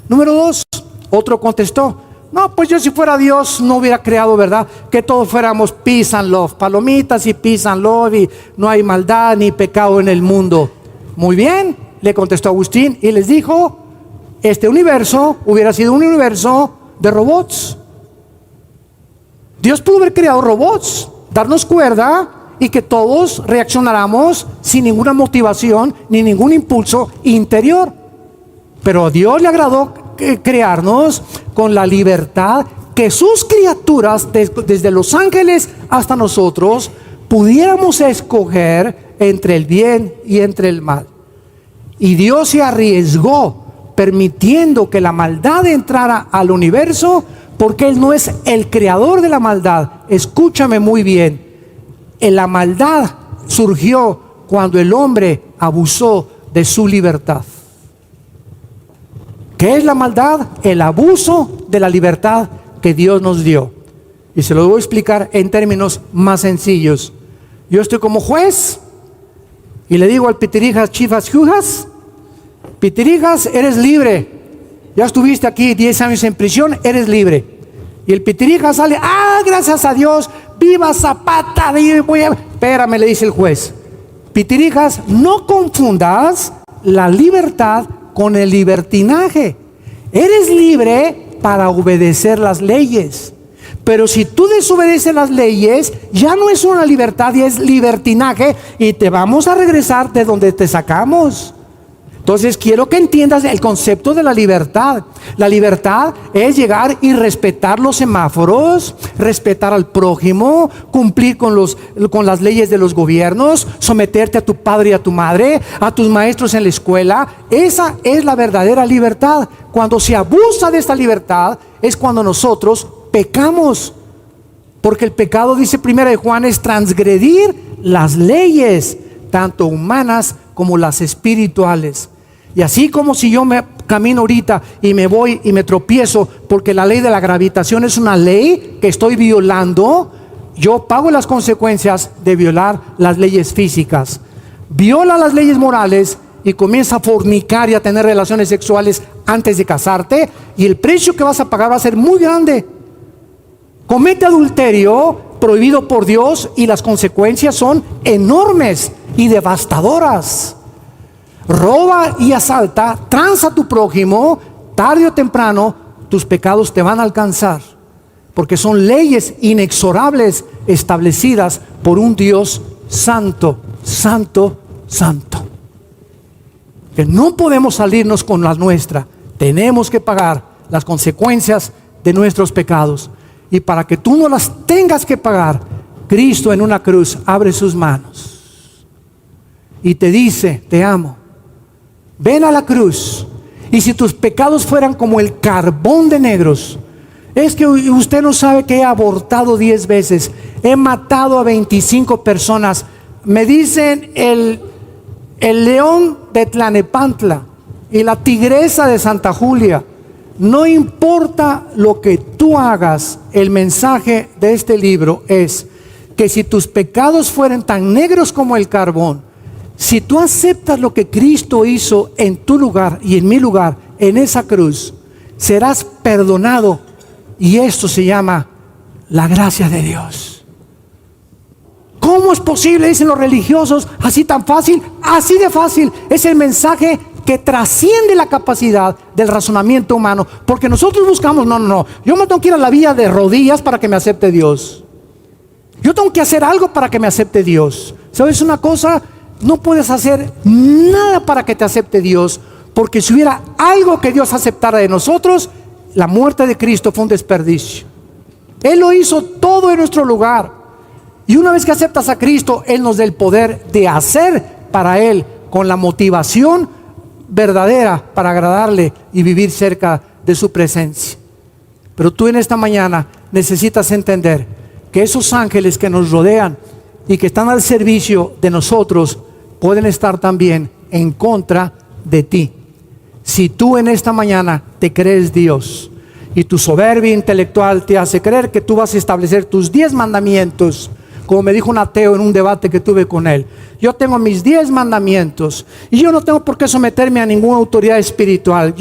Número dos, otro contestó: no, pues yo si fuera Dios no hubiera creado, ¿verdad?, que todos fuéramos peace and love, palomitas y peace and love, y no hay maldad ni pecado en el mundo. Muy bien, le contestó Agustín y les dijo: este universo hubiera sido un universo de robots. Dios pudo haber creado robots, darnos cuerda y que todos reaccionáramos sin ninguna motivación ni ningún impulso interior. Pero a Dios le agradó crearnos con la libertad que sus criaturas, desde los ángeles hasta nosotros, pudiéramos escoger entre el bien y entre el mal. Y Dios se arriesgó permitiendo que la maldad entrara al universo, porque Él no es el creador de la maldad. Escúchame muy bien: la maldad surgió cuando el hombre abusó de su libertad. ¿Qué es la maldad? El abuso de la libertad que Dios nos dio. Y se lo voy a explicar en términos más sencillos. Yo estoy como juez y le digo al Pitirijas Chivas Jujas: Pitirijas, eres libre. Ya estuviste aquí 10 años en prisión, eres libre. Y el Pitirijas sale: gracias a Dios, viva Zapata. Espérame, le dice el juez: Pitirijas, no confundas la libertad con el libertinaje. Eres libre para obedecer las leyes, pero si tú desobedeces las leyes, ya no es una libertad, y es libertinaje, y te vamos a regresar de donde te sacamos. Entonces quiero que entiendas el concepto de la libertad. La libertad es llegar y respetar los semáforos, respetar al prójimo, cumplir con las leyes de los gobiernos, someterte a tu padre y a tu madre, a tus maestros en la escuela. Esa es la verdadera libertad. Cuando se abusa de esta libertad es cuando nosotros pecamos, porque el pecado, dice Primera de Juan, es transgredir las leyes, tanto humanas como las espirituales. Y así como si yo me camino ahorita y me voy y me tropiezo porque la ley de la gravitación es una ley que estoy violando, yo pago las consecuencias de violar las leyes físicas. Viola las leyes morales y comienza a fornicar y a tener relaciones sexuales antes de casarte, y el precio que vas a pagar va a ser muy grande. Comete adulterio prohibido por Dios y las consecuencias son enormes y devastadoras. Roba y asalta, transa a tu prójimo, tarde o temprano tus pecados te van a alcanzar, porque son leyes inexorables establecidas por un Dios santo, santo, santo, que no podemos salirnos con la nuestra. Tenemos que pagar las consecuencias de nuestros pecados, y para que tú no las tengas que pagar, Cristo en una cruz abre sus manos y te dice: te amo, ven a la cruz, y si tus pecados fueran como el carbón de negros, Es que usted no sabe que he abortado 10 veces, he matado a 25 personas. Me dicen el león de Tlanepantla y la tigresa de Santa Julia. No importa lo que tú hagas, el mensaje de este libro es que si tus pecados fueran tan negros como el carbón, si tú aceptas lo que Cristo hizo en tu lugar y en mi lugar, en esa cruz, serás perdonado. Y esto se llama la gracia de Dios. ¿Cómo es posible, dicen los religiosos, así tan fácil? Así de fácil. Es el mensaje que trasciende la capacidad del razonamiento humano. Porque nosotros buscamos, no, yo me tengo que ir a la vía de rodillas para que me acepte Dios. Yo tengo que hacer algo para que me acepte Dios. ¿Sabes una cosa? No puedes hacer nada para que te acepte Dios. Porque si hubiera algo que Dios aceptara de nosotros, la muerte de Cristo fue un desperdicio. Él lo hizo todo en nuestro lugar. Y una vez que aceptas a Cristo, Él nos da el poder de hacer para Él, con la motivación verdadera para agradarle y vivir cerca de su presencia. Pero tú en esta mañana necesitas entender que esos ángeles que nos rodean y que están al servicio de nosotros pueden estar también en contra de ti. Si tú en esta mañana te crees Dios y tu soberbia intelectual te hace creer que tú vas a establecer tus 10 mandamientos, como me dijo un ateo en un debate que tuve con él, yo tengo mis 10 mandamientos y yo no tengo por qué someterme a ninguna autoridad espiritual.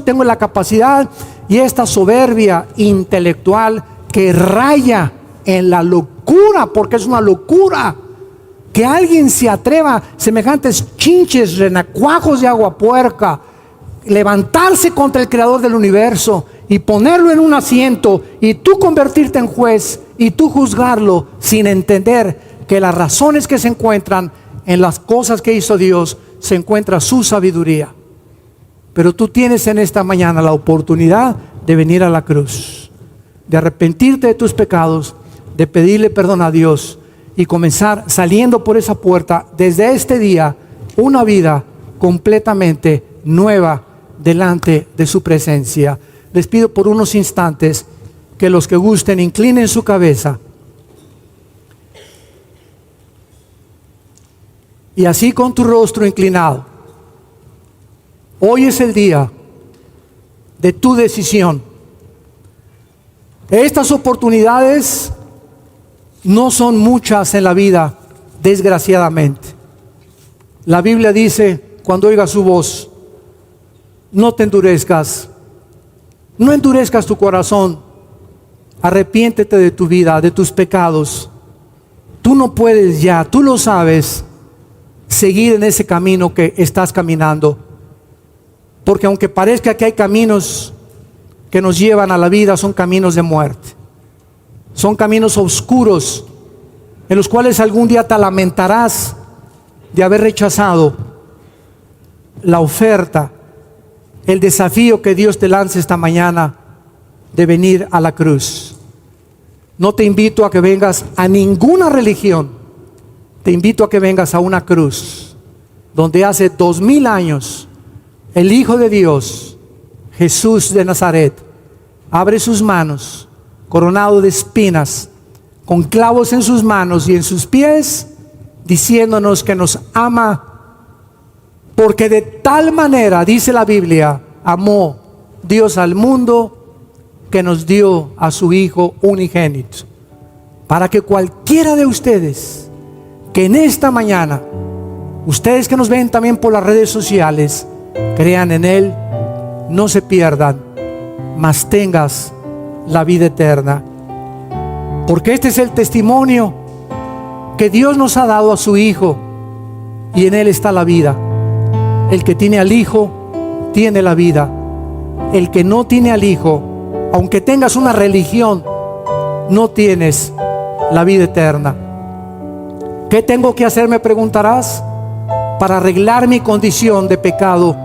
Tengo la capacidad y esta soberbia intelectual que raya en la locura, porque es una locura que alguien se atreva, semejantes chinches, renacuajos de agua puerca, levantarse contra el creador del universo y ponerlo en un asiento y tú convertirte en juez y tú juzgarlo sin entender que las razones que se encuentran en las cosas que hizo Dios se encuentra su sabiduría. Pero tú tienes en esta mañana la oportunidad de venir a la cruz, de arrepentirte de tus pecados, de pedirle perdón a Dios y comenzar saliendo por esa puerta desde este día una vida completamente nueva delante de su presencia. Les pido por unos instantes que los que gusten inclinen su cabeza y así con tu rostro inclinado. Hoy es el día de tu decisión. Estas oportunidades no son muchas en la vida, desgraciadamente. La Biblia dice, cuando oigas su voz, no te endurezcas, no endurezcas tu corazón, arrepiéntete de tu vida, de tus pecados. Tú no puedes ya, tú lo sabes, seguir en ese camino que estás caminando, porque aunque parezca que hay caminos que nos llevan a la vida, son caminos de muerte, son caminos oscuros en los cuales algún día te lamentarás de haber rechazado la oferta, el desafío que Dios te lanza esta mañana de venir a la cruz. No te invito a que vengas a ninguna religión, te invito a que vengas a una cruz donde hace 2000 años el Hijo de Dios, Jesús de Nazaret, abre sus manos, coronado de espinas, con clavos en sus manos y en sus pies, diciéndonos que nos ama, porque de tal manera, dice la Biblia, amó Dios al mundo, que nos dio a su Hijo unigénito, para que cualquiera de ustedes que en esta mañana, ustedes que nos ven también por las redes sociales, crean en Él, no se pierdan, mas tengas la vida eterna. Porque este es el testimonio que Dios nos ha dado a su Hijo, y en Él está la vida. El que tiene al Hijo tiene la vida. El que no tiene al Hijo, aunque tengas una religión, no tienes la vida eterna. ¿Qué tengo que hacer?, me preguntarás, para arreglar mi condición de pecado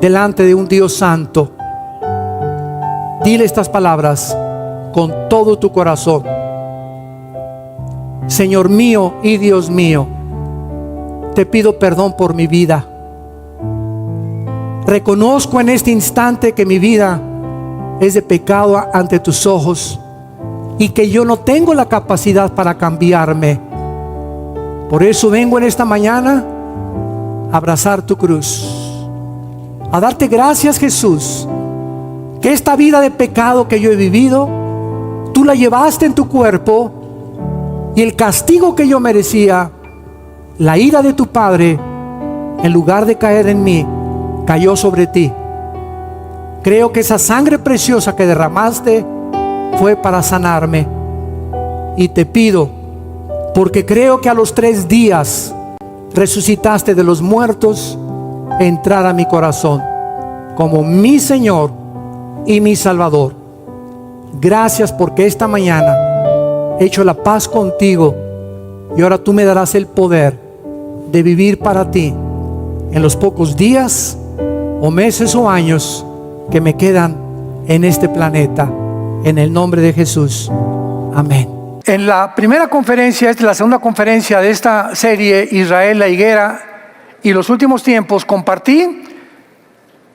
delante de un Dios santo. Dile estas palabras con todo tu corazón: Señor mío y Dios mío, te pido perdón por mi vida. Reconozco en este instante que mi vida es de pecado ante tus ojos y que yo no tengo la capacidad para cambiarme. Por eso vengo en esta mañana a abrazar tu cruz, a darte gracias, Jesús, que esta vida de pecado que yo he vivido, tú la llevaste en tu cuerpo, y el castigo que yo merecía, la ira de tu Padre, en lugar de caer en mí, cayó sobre ti. Creo que esa sangre preciosa que derramaste fue para sanarme. Y te pido, porque creo que a los 3 días resucitaste de los muertos, entrar a mi corazón como mi Señor y mi Salvador. Gracias porque esta mañana he hecho la paz contigo, y ahora tú me darás el poder de vivir para ti en los pocos días o meses o años que me quedan en este planeta, en el nombre de Jesús. Amén. En la primera conferencia, esta es la segunda conferencia de esta serie, Israel, la higuera y los últimos tiempos, compartí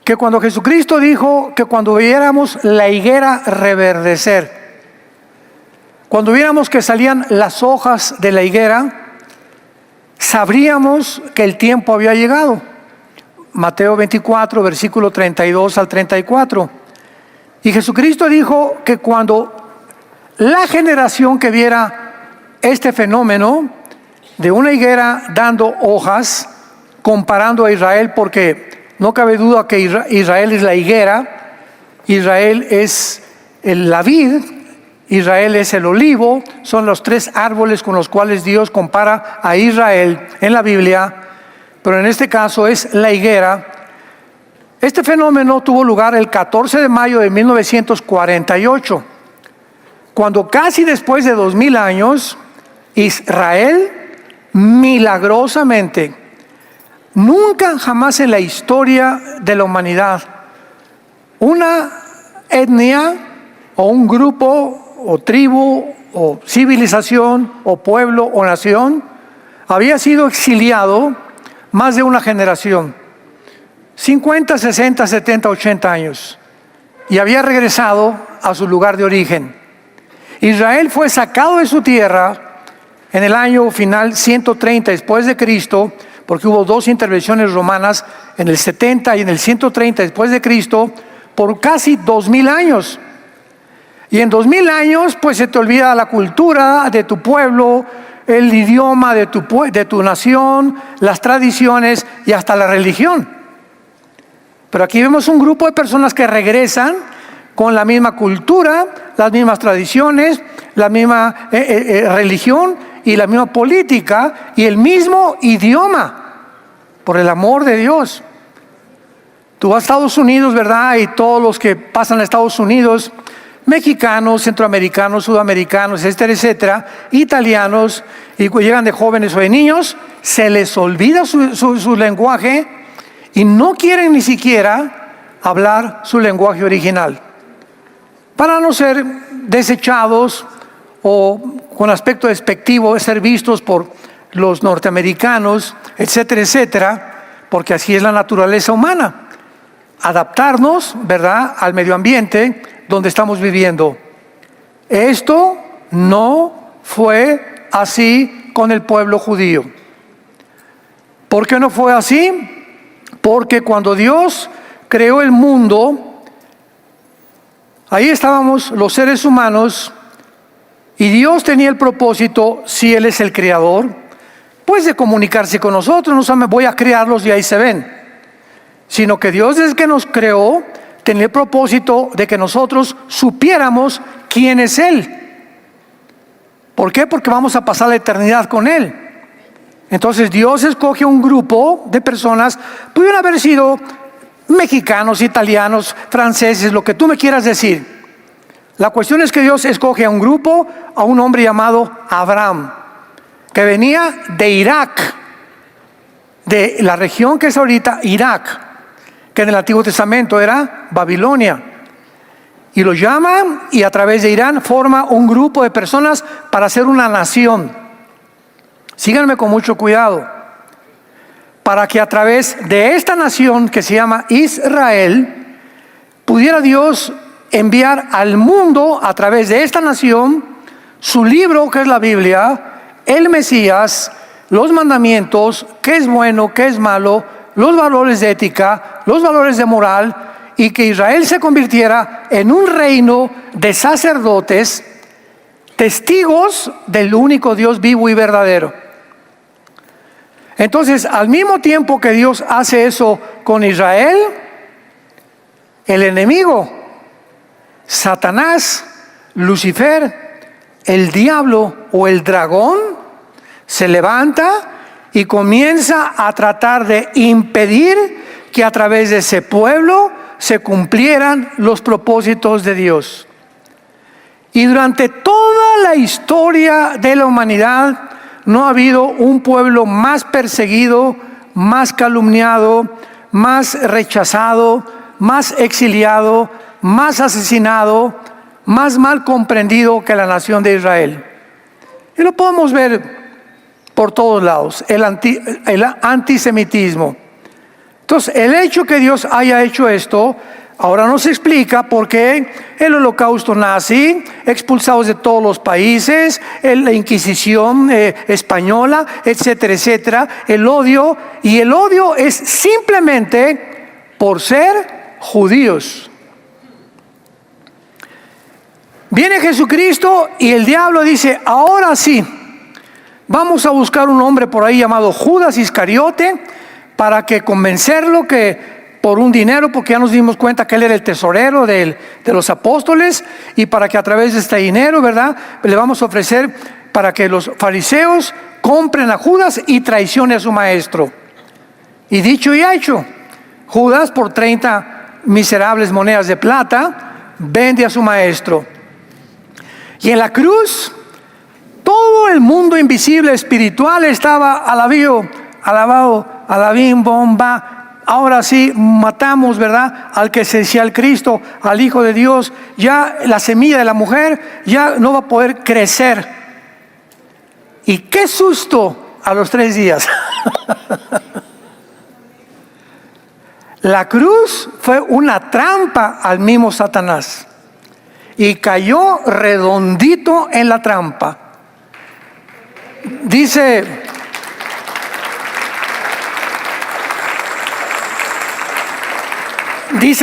que cuando Jesucristo dijo que cuando viéramos la higuera reverdecer, cuando viéramos que salían las hojas de la higuera, sabríamos que el tiempo había llegado. Mateo 24, versículo 32 al 34. Y Jesucristo dijo que cuando la generación que viera este fenómeno de una higuera dando hojas, comparando a Israel, porque no cabe duda que Israel es la higuera, Israel es la vid, Israel es el olivo, son los 3 árboles con los cuales Dios compara a Israel en la Biblia, pero en este caso es la higuera. Este fenómeno tuvo lugar el 14 de mayo de 1948, cuando casi después de 2000 años, Israel milagrosamente, nunca jamás en la historia de la humanidad, una etnia o un grupo o tribu o civilización o pueblo o nación había sido exiliado más de una generación, 50, 60, 70, 80 años, y había regresado a su lugar de origen. Israel fue sacado de su tierra en el año final 130 después de Cristo, porque hubo 2 intervenciones romanas en el 70 y en el 130 después de Cristo, por casi 2000 años. Y en 2000 años, pues se te olvida la cultura de tu pueblo, el idioma de tu nación, las tradiciones y hasta la religión. Pero aquí vemos un grupo de personas que regresan con la misma cultura, las mismas tradiciones, la misma religión y la misma política y el mismo idioma, por el amor de Dios. Tú vas a Estados Unidos, ¿verdad? Y todos los que pasan a Estados Unidos, mexicanos, centroamericanos, sudamericanos, etcétera, etcétera, italianos, y llegan de jóvenes o de niños, se les olvida su lenguaje y no quieren ni siquiera hablar su lenguaje original, para no ser desechados o con aspecto despectivo de ser vistos por los norteamericanos, etcétera, etcétera, porque así es la naturaleza humana, adaptarnos, ¿verdad?, al medio ambiente donde estamos viviendo. Esto no fue así con el pueblo judío. ¿Por qué no fue así? Porque cuando Dios creó el mundo, ahí estábamos los seres humanos, y Dios tenía el propósito, si Él es el creador, pues de comunicarse con nosotros. No me voy a crearlos y ahí se ven, sino que Dios, desde que nos creó, tenía el propósito de que nosotros supiéramos quién es Él. ¿Por qué? Porque vamos a pasar la eternidad con Él. Entonces Dios escoge un grupo de personas, pudieron haber sido mexicanos, italianos, franceses, lo que tú me quieras decir. La cuestión es que Dios escoge a un grupo, a un hombre llamado Abraham, que venía de Irak, de la región que es ahorita Irak, que en el Antiguo Testamento era Babilonia. Y lo llama, y a través de Irán forma un grupo de personas para hacer una nación. Síganme con mucho cuidado. Para que a través de esta nación que se llama Israel, pudiera Dios enviar al mundo a través de esta nación su libro, que es la Biblia, el Mesías, los mandamientos, qué es bueno, qué es malo, los valores de ética, los valores de moral, y que Israel se convirtiera en un reino de sacerdotes, testigos del único Dios vivo y verdadero. Entonces, al mismo tiempo que Dios hace eso con Israel, el enemigo, Satanás, Lucifer, el diablo o el dragón, se levanta y comienza a tratar de impedir que a través de ese pueblo se cumplieran los propósitos de Dios. Y durante toda la historia de la humanidad no ha habido un pueblo más perseguido, más calumniado, más rechazado, más exiliado, más asesinado, más mal comprendido que la nación de Israel. Y lo podemos ver por todos lados, el antisemitismo. Entonces, el hecho que Dios haya hecho esto, ahora nos explica por qué el holocausto nazi, expulsados de todos los países, la Inquisición española, etcétera, etcétera, el odio. Y el odio es simplemente por ser judíos. Viene Jesucristo y el diablo dice, ahora sí, vamos a buscar un hombre por ahí llamado Judas Iscariote, para que convencerlo que por un dinero, porque ya nos dimos cuenta que él era el tesorero de los apóstoles, y para que a través de este dinero, ¿verdad?, le vamos a ofrecer para que los fariseos compren a Judas y traicione a su maestro. Y dicho y hecho, Judas por 30 miserables monedas de plata vende a su maestro. Y en la cruz, todo el mundo invisible espiritual estaba alabado, alabín, bomba. Ahora sí, matamos, ¿verdad?, al que se decía el Cristo, al Hijo de Dios. Ya la semilla de la mujer ya no va a poder crecer. Y qué susto a los 3 días. La cruz fue una trampa al mismo Satanás. Y cayó redondito en la trampa. Dice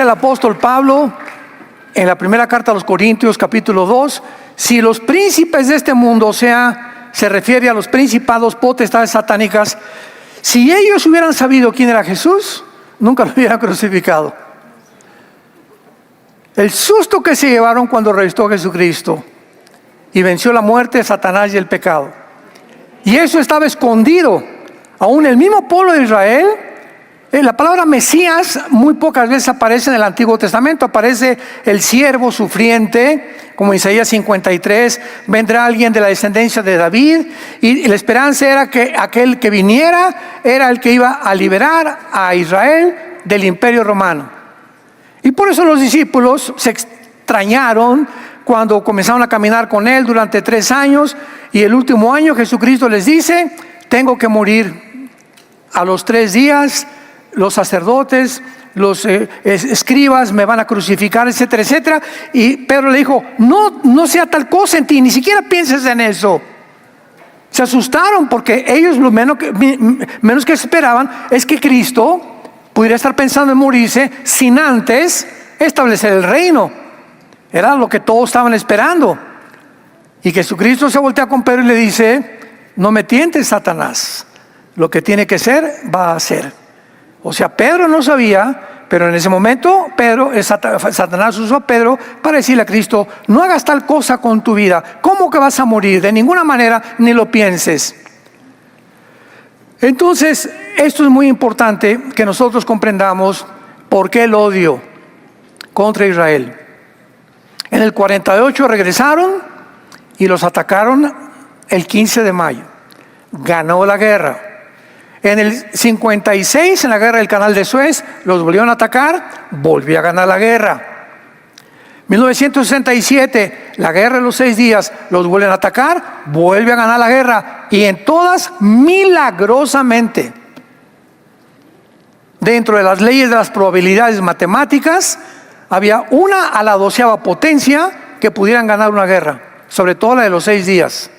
el apóstol Pablo en la primera carta a los Corintios, capítulo 2, si los príncipes de este mundo, o sea, se refiere a los principados, potestades satánicas, si ellos hubieran sabido quién era Jesús, nunca lo hubieran crucificado. El susto que se llevaron cuando resucitó Jesucristo y venció la muerte, Satanás y el pecado. Y eso estaba escondido. Aún el mismo pueblo de Israel, la palabra Mesías muy pocas veces aparece en el Antiguo Testamento. Aparece el siervo sufriente, como Isaías 53, vendrá alguien de la descendencia de David, y la esperanza era que aquel que viniera era el que iba a liberar a Israel del imperio romano. Y por eso los discípulos se extrañaron cuando comenzaron a caminar con él durante 3 años, y el último año Jesucristo les dice, tengo que morir. A los 3 días los sacerdotes, los escribas me van a crucificar, etcétera, etcétera. Y Pedro le dijo, no sea tal cosa en ti, ni siquiera pienses en eso. Se asustaron porque ellos lo menos que esperaban es que Cristo pudiera estar pensando en morirse sin antes establecer el reino. Era lo que todos estaban esperando. Y Jesucristo se voltea con Pedro y le dice, no me tientes, Satanás, lo que tiene que ser, va a ser. O sea, Pedro no sabía, pero en ese momento Satanás usó a Pedro para decirle a Cristo, no hagas tal cosa con tu vida. ¿Cómo que vas a morir? De ninguna manera, ni lo pienses. Entonces, esto es muy importante que nosotros comprendamos por qué el odio contra Israel. En el 48 regresaron y los atacaron el 15 de mayo. Ganó la guerra. En el 56, en la guerra del Canal de Suez, los volvieron a atacar, volvió a ganar la guerra. 1967, la guerra de los 6 días, los vuelven a atacar, vuelve a ganar la guerra. Y en todas, milagrosamente, dentro de las leyes de las probabilidades matemáticas, había una a la 12ª potencia que pudieran ganar una guerra, sobre todo la de los 6 días.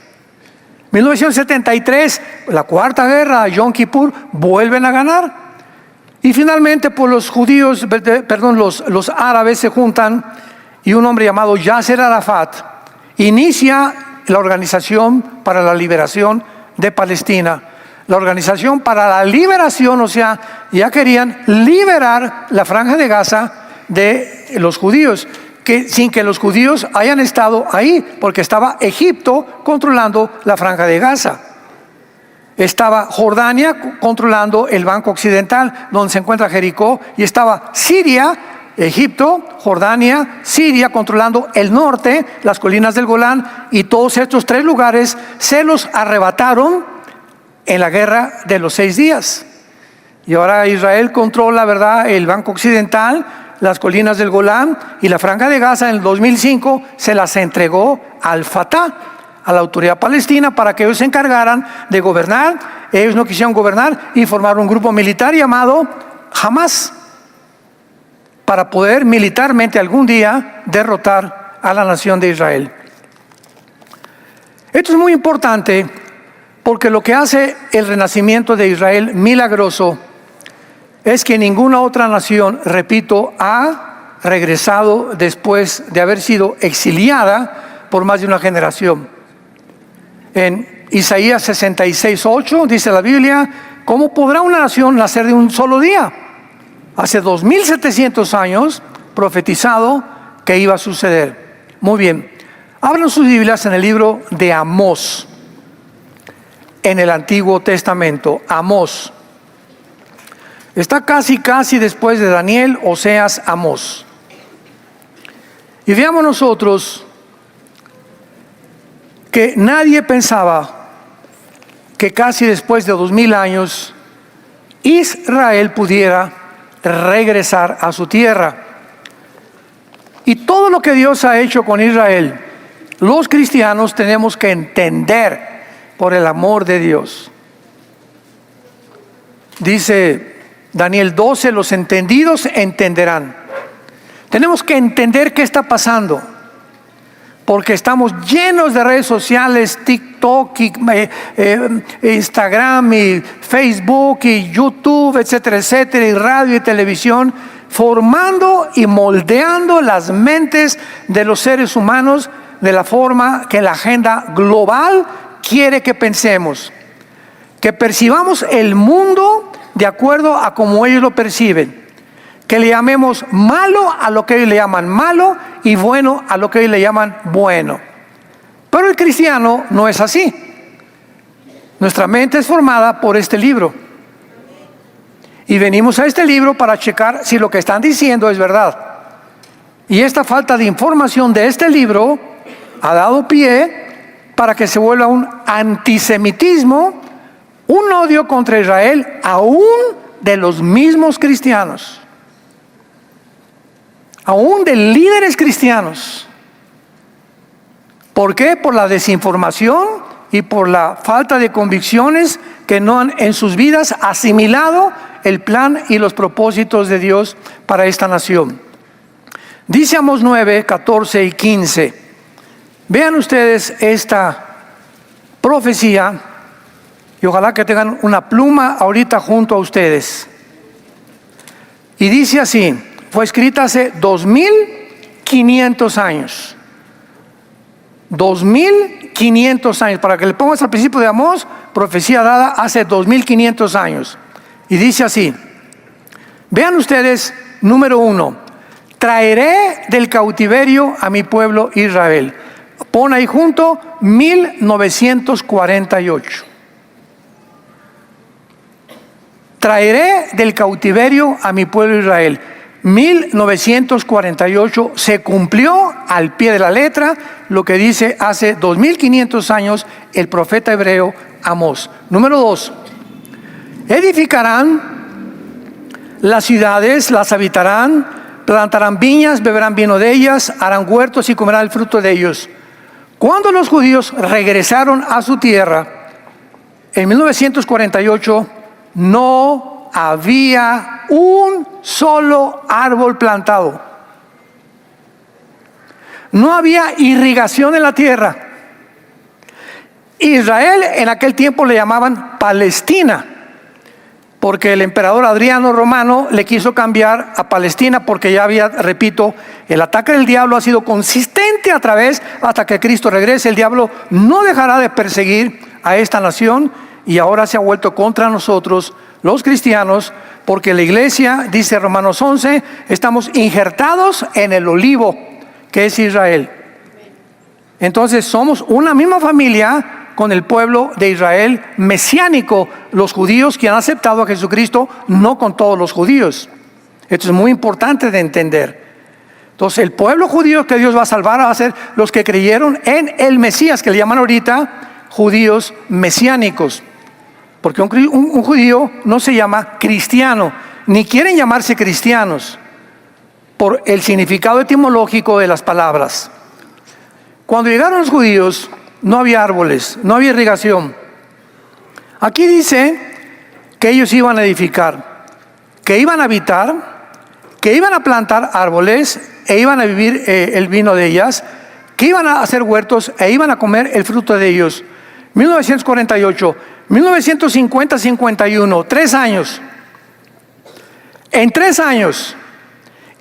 1973, la cuarta guerra, Yom Kippur, vuelven a ganar. Y finalmente, pues los árabes se juntan y un hombre llamado Yasser Arafat inicia la Organización para la Liberación de Palestina. La Organización para la Liberación, o sea, ya querían liberar la Franja de Gaza de los judíos, sin que los judíos hayan estado ahí, porque estaba Egipto controlando la Franja de Gaza. Estaba Jordania controlando el Banco Occidental, donde se encuentra Jericó, y estaba Siria, Egipto, Jordania, Siria controlando el norte, las colinas del Golán, y todos estos 3 lugares se los arrebataron en la guerra de los 6 días. Y ahora Israel controla, ¿verdad?, el Banco Occidental, las colinas del Golán y la Franja de Gaza. En el 2005 se las entregó al Fatah, a la autoridad palestina, para que ellos se encargaran de gobernar. Ellos no quisieron gobernar y formaron un grupo militar llamado Hamas, para poder militarmente algún día derrotar a la nación de Israel. Esto es muy importante porque lo que hace el renacimiento de Israel milagroso es que ninguna otra nación, repito, ha regresado después de haber sido exiliada por más de una generación. En Isaías 66:8 dice la Biblia: ¿cómo podrá una nación nacer de un solo día? Hace 2700 años profetizado que iba a suceder. Muy bien, abran sus Biblias en el libro de Amós, en el Antiguo Testamento. Amós está casi después de Daniel, Oseas, Amós. Y veamos nosotros que nadie pensaba que casi después de 2000 años Israel pudiera regresar a su tierra. Y todo lo que Dios ha hecho con Israel, los cristianos tenemos que entender por el amor de Dios. Dice Daniel 12, los entendidos entenderán. Tenemos que entender qué está pasando, porque estamos llenos de redes sociales, TikTok, Instagram, y Facebook, y YouTube, etcétera, etcétera, y radio y televisión, formando y moldeando las mentes de los seres humanos de la forma que la agenda global quiere que pensemos, que percibamos el mundo de acuerdo a como ellos lo perciben, que le llamemos malo a lo que ellos le llaman malo y bueno a lo que ellos le llaman bueno. Pero el cristiano no es así. Nuestra mente es formada por este libro. Y venimos a este libro para checar si lo que están diciendo es verdad. Y esta falta de información de este libro ha dado pie para que se vuelva un antisemitismo, un odio contra Israel, aún de los mismos cristianos, aún de líderes cristianos. ¿Por qué? Por la desinformación y por la falta de convicciones que no han en sus vidas asimilado el plan y los propósitos de Dios para esta nación. Dice Amós 9, 14 y 15. Vean ustedes esta profecía y ojalá que tengan una pluma ahorita junto a ustedes. Y dice así, fue escrita hace 2500 años. 2500 años, para que le pongas al principio de Amós, profecía dada hace 2500 años. Y dice así, vean ustedes, número 1, traeré del cautiverio a mi pueblo Israel. Pon ahí junto 1948. Traeré del cautiverio a mi pueblo Israel. 1948 se cumplió al pie de la letra lo que dice hace 2500 años el profeta hebreo Amós. Número 2, edificarán las ciudades, las habitarán, plantarán viñas, beberán vino de ellas, harán huertos y comerán el fruto de ellos. Cuando los judíos regresaron a su tierra, en 1948, no había un solo árbol plantado. no había irrigación en la tierra. Israel en aquel tiempo le llamaban Palestina, porque el emperador Adriano Romano le quiso cambiar a Palestina porque ya había, repito, el ataque del diablo ha sido consistente a través hasta que Cristo regrese. El diablo no dejará de perseguir a esta nación y ahora se ha vuelto contra nosotros, los cristianos, porque la iglesia, dice Romanos 11, estamos injertados en el olivo, que es Israel. Entonces somos una misma familia con el pueblo de Israel mesiánico, los judíos que han aceptado a Jesucristo, no con todos los judíos. Esto es muy importante de entender. Entonces el pueblo judío que Dios va a salvar va a ser los que creyeron en el Mesías, que le llaman ahorita judíos mesiánicos. Porque un judío no se llama cristiano, ni quieren llamarse cristianos, por el significado etimológico de las palabras. Cuando llegaron los judíos, no había árboles, no había irrigación. Aquí dice que ellos iban a edificar, que iban a habitar, que iban a plantar árboles e iban a vivir el vino de ellas, que iban a hacer huertos e iban a comer el fruto de ellos. 1948, 1950-51, 3 años. En 3 años,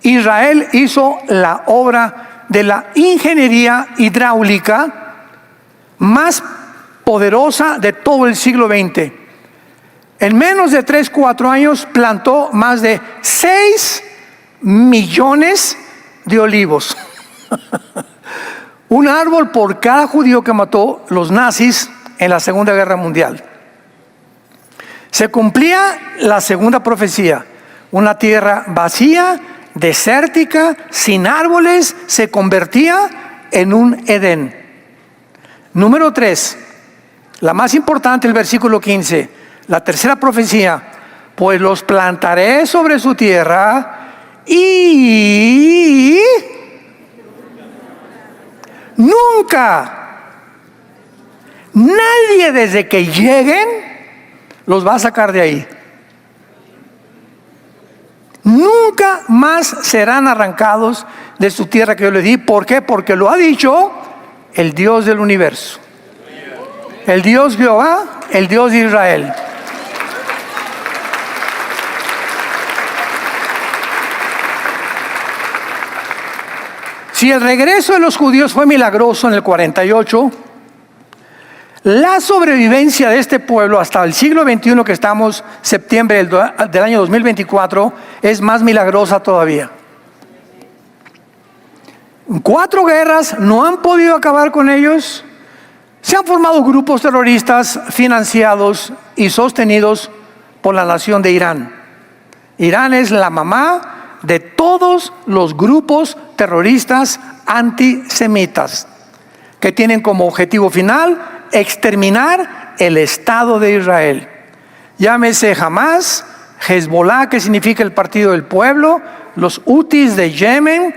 Israel hizo la obra de la ingeniería hidráulica más poderosa de todo el siglo XX. En menos de 3-4 años plantó más de 6 millones de olivos. Un árbol por cada judío que mató los nazis en la Segunda Guerra Mundial. Se cumplía la segunda profecía. Una tierra vacía, desértica, sin árboles, se convertía en un Edén. Número 3, la más importante, el versículo 15, la tercera profecía: pues los plantaré sobre su tierra y nunca, nadie desde que lleguen los va a sacar de ahí. Nunca más serán arrancados de su tierra que yo les di. ¿Por qué? Porque lo ha dicho el Dios del universo, el Dios Jehová, el Dios de Israel. Si el regreso de los judíos fue milagroso en el 48, la sobrevivencia de este pueblo hasta el siglo XXI, que estamos septiembre del año 2024, es más milagrosa todavía. 4 guerras no han podido acabar con ellos. Se han formado grupos terroristas financiados y sostenidos por la nación de Irán. Irán es la mamá de todos los grupos terroristas antisemitas que tienen como objetivo final exterminar el Estado de Israel. Llámese Hamas, Hezbollah, que significa el Partido del Pueblo, los Hutis de Yemen,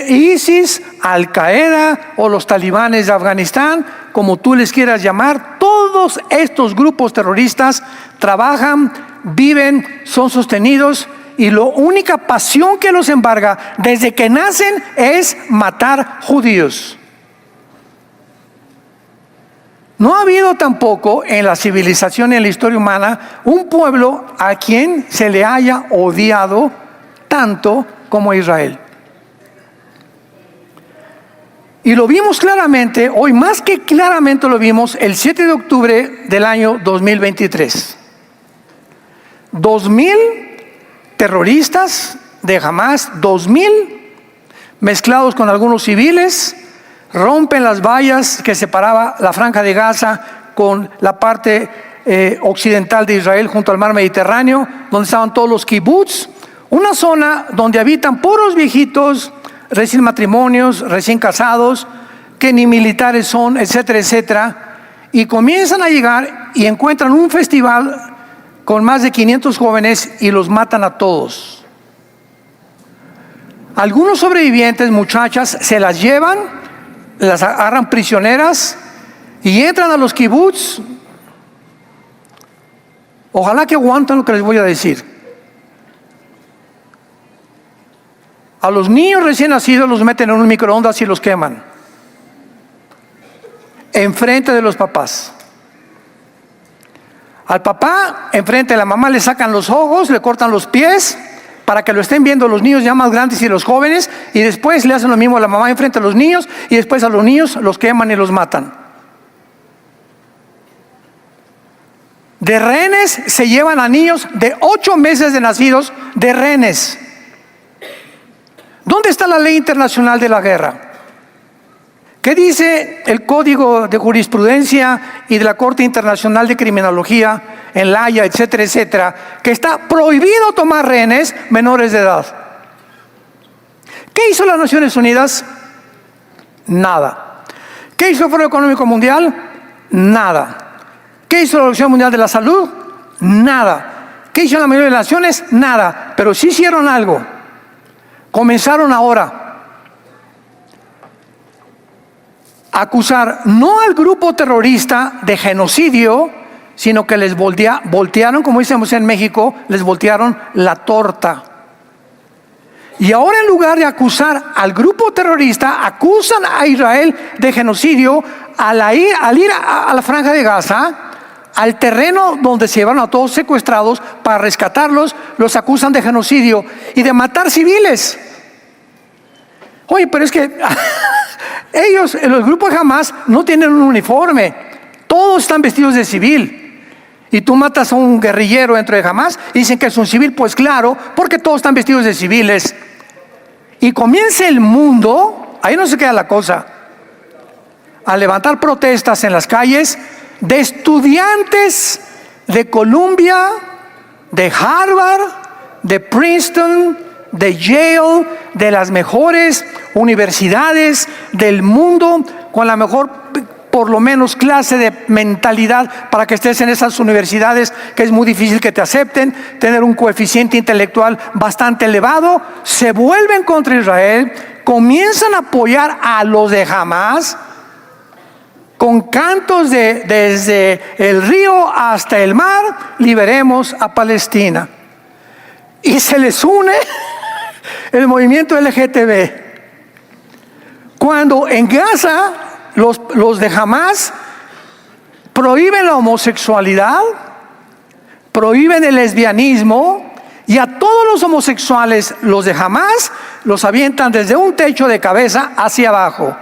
ISIS, Al-Qaeda o los talibanes de Afganistán, como tú les quieras llamar. Todos estos grupos terroristas trabajan, viven, son sostenidos, y la única pasión que los embarga desde que nacen es matar judíos. No ha habido tampoco en la civilización y en la historia humana un pueblo a quien se le haya odiado tanto como Israel. Y lo vimos claramente, hoy más que claramente lo vimos, el 7 de octubre del año 2023. 2,000 terroristas de Hamas, 2,000 mezclados con algunos civiles, rompen las vallas que separaba la Franja de Gaza con la parte occidental de Israel junto al mar Mediterráneo, donde estaban todos los kibbutz, una zona donde habitan puros viejitos, recién matrimonios, recién casados, que ni militares son, etcétera, etcétera, y comienzan a llegar y encuentran un festival con más de 500 jóvenes y los matan a todos. Algunos sobrevivientes, muchachas, se las llevan, las agarran prisioneras y entran a los kibbutz. Ojalá que aguanten lo que les voy a decir. A los niños recién nacidos los meten en un microondas y los queman. Enfrente de los papás. Al papá, enfrente de la mamá, le sacan los ojos, le cortan los pies, para que lo estén viendo los niños ya más grandes y los jóvenes, y después le hacen lo mismo a la mamá enfrente a los niños, y después a los niños los queman y los matan. De rehenes se llevan a niños de 8 meses de nacidos, de rehenes. ¿Dónde está la ley internacional de la guerra? ¿Qué dice el Código de Jurisprudencia y de la Corte Internacional de Criminología en La Haya, etcétera, etcétera? Que está prohibido tomar rehenes menores de edad. ¿Qué hizo las Naciones Unidas? Nada. ¿Qué hizo el Foro Económico Mundial? Nada. ¿Qué hizo la Organización Mundial de la Salud? Nada. ¿Qué hizo la mayoría de las naciones? Nada. Pero sí hicieron algo. Comenzaron ahora a acusar no al grupo terrorista de genocidio, sino que les voltearon, como decimos en México, les voltearon la torta. Y ahora, en lugar de acusar al grupo terrorista, acusan a Israel de genocidio al ir a la Franja de Gaza, al terreno donde se llevaron a todos secuestrados para rescatarlos. Los acusan de genocidio y de matar civiles. Oye, pero es que ellos, el grupo de Hamas, no tienen un uniforme. Todos están vestidos de civil. Y tú matas a un guerrillero dentro de Hamas y dicen que es un civil. Pues claro, porque todos están vestidos de civiles. Y comienza el mundo, ahí no se queda la cosa, a levantar protestas en las calles de estudiantes de Columbia, de Harvard, de Princeton, de Yale, de las mejores universidades del mundo, con la mejor, por lo menos, clase de mentalidad para que estés en esas universidades, que es muy difícil que te acepten, tener un coeficiente intelectual bastante elevado. Se vuelven contra Israel, comienzan a apoyar a los de Hamas, con cantos desde el río hasta el mar, liberemos a Palestina. Y se les une el movimiento LGTB. Cuando en Gaza los de Hamas prohíben la homosexualidad, prohíben el lesbianismo, y a todos los homosexuales, los de Hamas, los avientan desde un techo de cabeza hacia abajo.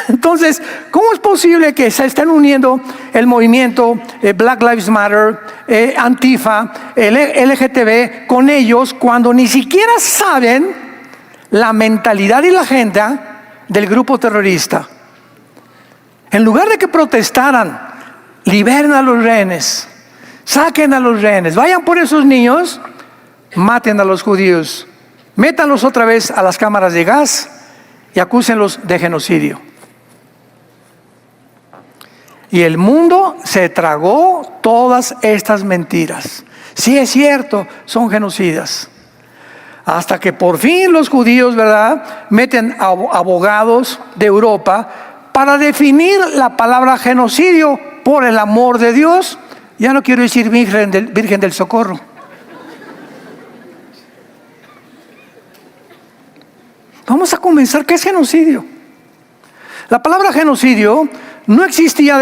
Entonces, ¿cómo es posible que se estén uniendo el movimiento Black Lives Matter, Antifa, el LGTB con ellos, cuando ni siquiera saben la mentalidad y la agenda del grupo terrorista? En lugar de que protestaran, liberen a los rehenes, saquen a los rehenes, vayan por esos niños, maten a los judíos, métanlos otra vez a las cámaras de gas y acúsenlos de genocidio. Y el mundo se tragó todas estas mentiras. Sí, es cierto, son genocidas. Hasta que por fin los judíos, ¿verdad?, meten a abogados de Europa para definir la palabra genocidio. Por el amor de Dios, ya no quiero decir Virgen del Socorro. Vamos a comenzar. ¿Qué es genocidio? La palabra genocidio no existía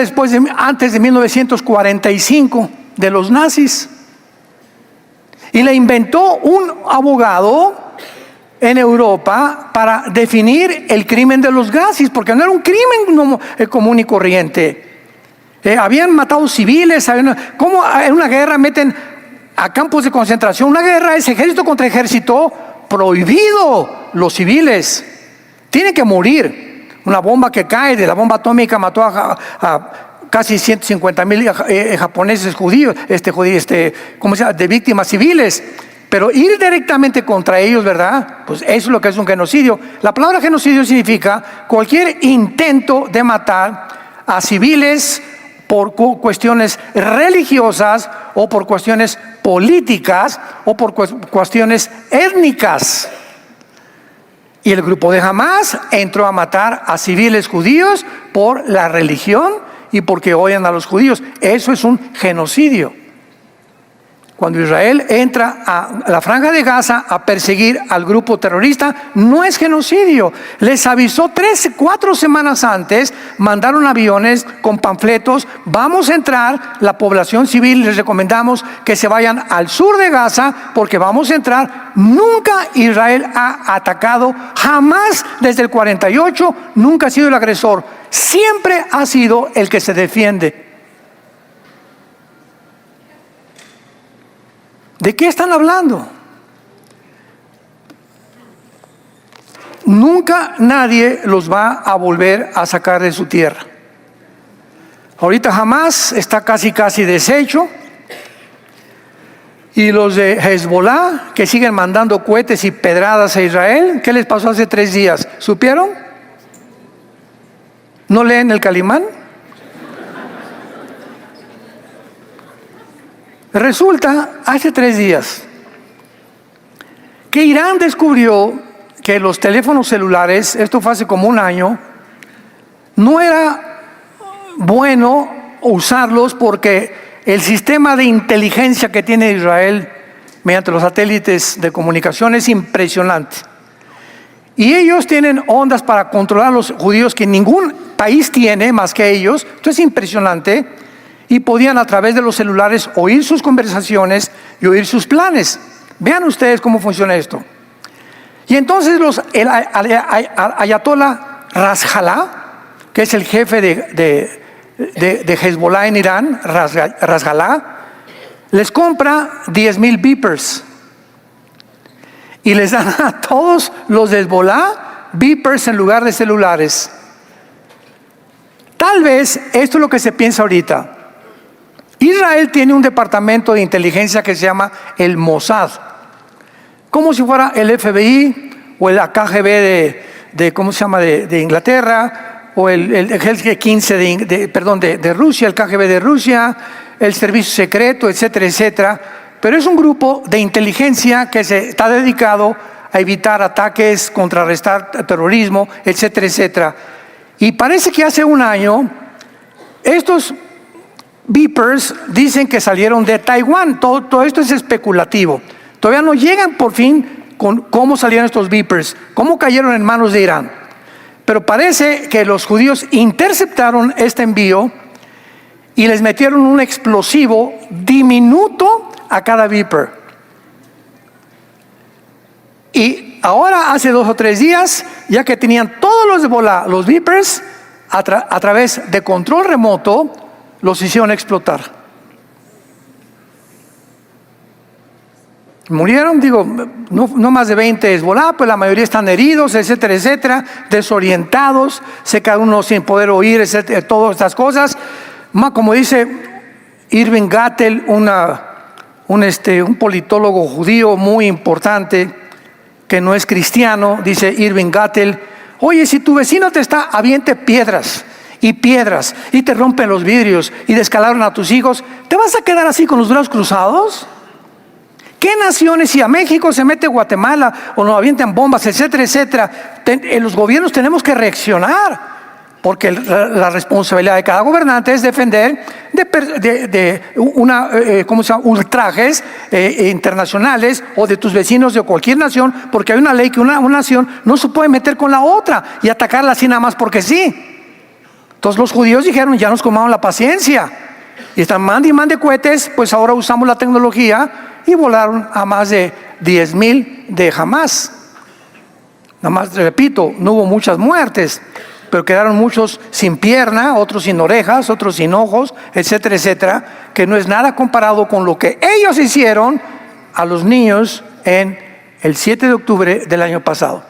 antes de 1945 de los nazis, y la inventó un abogado en Europa para definir el crimen de los nazis, porque no era un crimen común y corriente. Habían matado civiles. ¿Cómo en una guerra meten a campos de concentración? Una guerra es ejército contra ejército, prohibido. Los civiles tienen que morir. Una bomba que cae, de la bomba atómica mató a casi 150,000 japoneses judíos, ¿cómo se llama?, de víctimas civiles. Pero ir directamente contra ellos, ¿verdad?, pues eso es lo que es un genocidio. La palabra genocidio significa cualquier intento de matar a civiles por cuestiones religiosas, o por cuestiones políticas, o por cuestiones étnicas. Y el grupo de Hamas entró a matar a civiles judíos por la religión y porque odian a los judíos. Eso es un genocidio. cuando Israel entra a la franja de Gaza a perseguir al grupo terrorista, no es genocidio. Les avisó 4 semanas antes, mandaron aviones con panfletos, vamos a entrar, la población civil les recomendamos que se vayan al sur de Gaza porque vamos a entrar. Nunca Israel ha atacado, jamás desde el 48, nunca ha sido el agresor, siempre ha sido el que se defiende. ¿De qué están hablando? Nunca nadie los va a volver a sacar de su tierra. Ahorita Hamas está casi deshecho. Y los de Hezbollah, que siguen mandando cohetes y pedradas a Israel, ¿qué les pasó hace 3 días? ¿Supieron? ¿No leen el Calimán? Resulta, hace 3 días, que Irán descubrió que los teléfonos celulares, esto fue hace como 1 año, no era bueno usarlos porque el sistema de inteligencia que tiene Israel mediante los satélites de comunicación es impresionante. Y ellos tienen ondas para controlar a los judíos que ningún país tiene más que ellos. Esto es impresionante. Y podían a través de los celulares oír sus conversaciones y oír sus planes. Vean ustedes cómo funciona esto. Y entonces el ayatollah Nasrallah, que es el jefe de Hezbollah en Irán, Nasrallah, les compra 10,000 beepers. Y les dan a todos los de Hezbollah beepers en lugar de celulares. Tal vez esto es lo que se piensa ahorita. Israel tiene un departamento de inteligencia que se llama el Mossad, como si fuera el FBI o el KGB de Inglaterra, o el G15 de Rusia, el KGB de Rusia, el servicio secreto, etcétera, etcétera. Pero es un grupo de inteligencia que se está dedicado a evitar ataques, contrarrestar terrorismo, etcétera, etcétera. Y parece que hace 1 año estos beepers dicen que salieron de Taiwán. Todo esto es especulativo. Todavía no llegan por fin con cómo salieron estos beepers, cómo cayeron en manos de Irán. Pero parece que los judíos interceptaron este envío y les metieron un explosivo diminuto a cada beeper. Y ahora, hace 2 o 3 días, ya que tenían todos los de Hezbollah, los beepers, a través de control remoto, los hicieron explotar. Murieron, no más de 20 Hezbollah, pues la mayoría están heridos, etcétera, etcétera, desorientados, se queda uno sin poder oír, etcétera, todas estas cosas. Como dice Irving Gattel, un politólogo judío muy importante, que no es cristiano, dice Irving Gattel: oye, si tu vecino te está, aviente piedras y te rompen los vidrios y descalabran a tus hijos, ¿te vas a quedar así con los brazos cruzados? ¿Qué naciones, si a México se mete Guatemala o nos avientan bombas, etcétera, etcétera? Los gobiernos tenemos que reaccionar, porque la responsabilidad de cada gobernante es defender ultrajes internacionales o de tus vecinos de cualquier nación, porque hay una ley que una nación no se puede meter con la otra y atacarla así nada más porque sí. Entonces los judíos dijeron: ya nos comamos la paciencia, y están mande cohetes, pues ahora usamos la tecnología, y volaron a más de 10,000 de Hamas. Nada más, repito, no hubo muchas muertes, pero quedaron muchos sin pierna, otros sin orejas, otros sin ojos, etcétera, etcétera, que no es nada comparado con lo que ellos hicieron a los niños en el 7 de octubre del año pasado.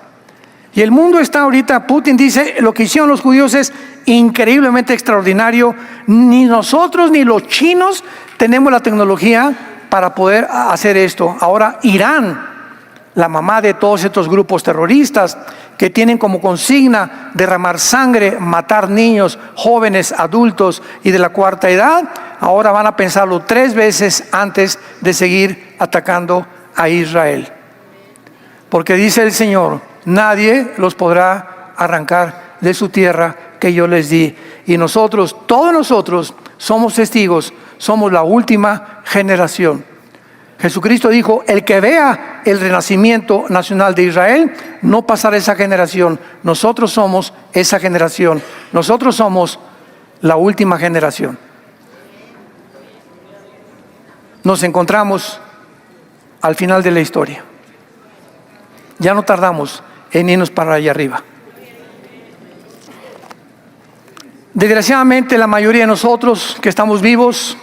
Y el mundo está ahorita, Putin dice, lo que hicieron los judíos es increíblemente extraordinario. Ni nosotros ni los chinos tenemos la tecnología para poder hacer esto. Ahora Irán, la mamá de todos estos grupos terroristas que tienen como consigna derramar sangre, matar niños, jóvenes, adultos y de la cuarta edad, ahora van a pensarlo 3 veces antes de seguir atacando a Israel. Porque dice el Señor: nadie los podrá arrancar de su tierra que yo les di. Y nosotros, todos nosotros, somos testigos, somos la última generación. Jesucristo dijo, el que vea el renacimiento nacional de Israel, no pasará esa generación. Nosotros somos esa generación. Nosotros somos la última generación. Nos encontramos al final de la historia. Ya no tardamos en irnos para allá arriba. Desgraciadamente, la mayoría de nosotros que estamos vivos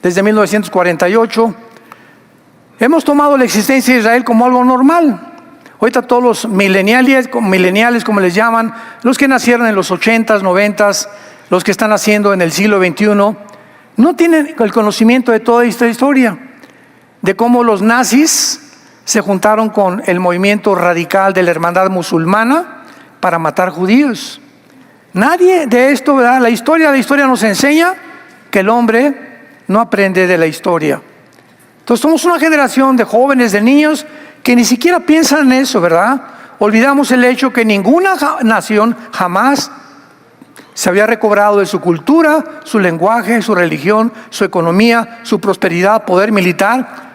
desde 1948, hemos tomado la existencia de Israel como algo normal. Ahorita todos los millennials como les llaman, los que nacieron en los 80s, 90s, los que están naciendo en el siglo XXI, no tienen el conocimiento de toda esta historia, de cómo los nazis se juntaron con el movimiento radical de la hermandad musulmana para matar judíos. Nadie de esto, ¿verdad? La historia nos enseña que el hombre no aprende de la historia. Entonces somos una generación de jóvenes, de niños que ni siquiera piensan en eso, ¿verdad? Olvidamos el hecho que ninguna nación jamás se había recobrado de su cultura, su lenguaje, su religión, su economía, su prosperidad, poder militar,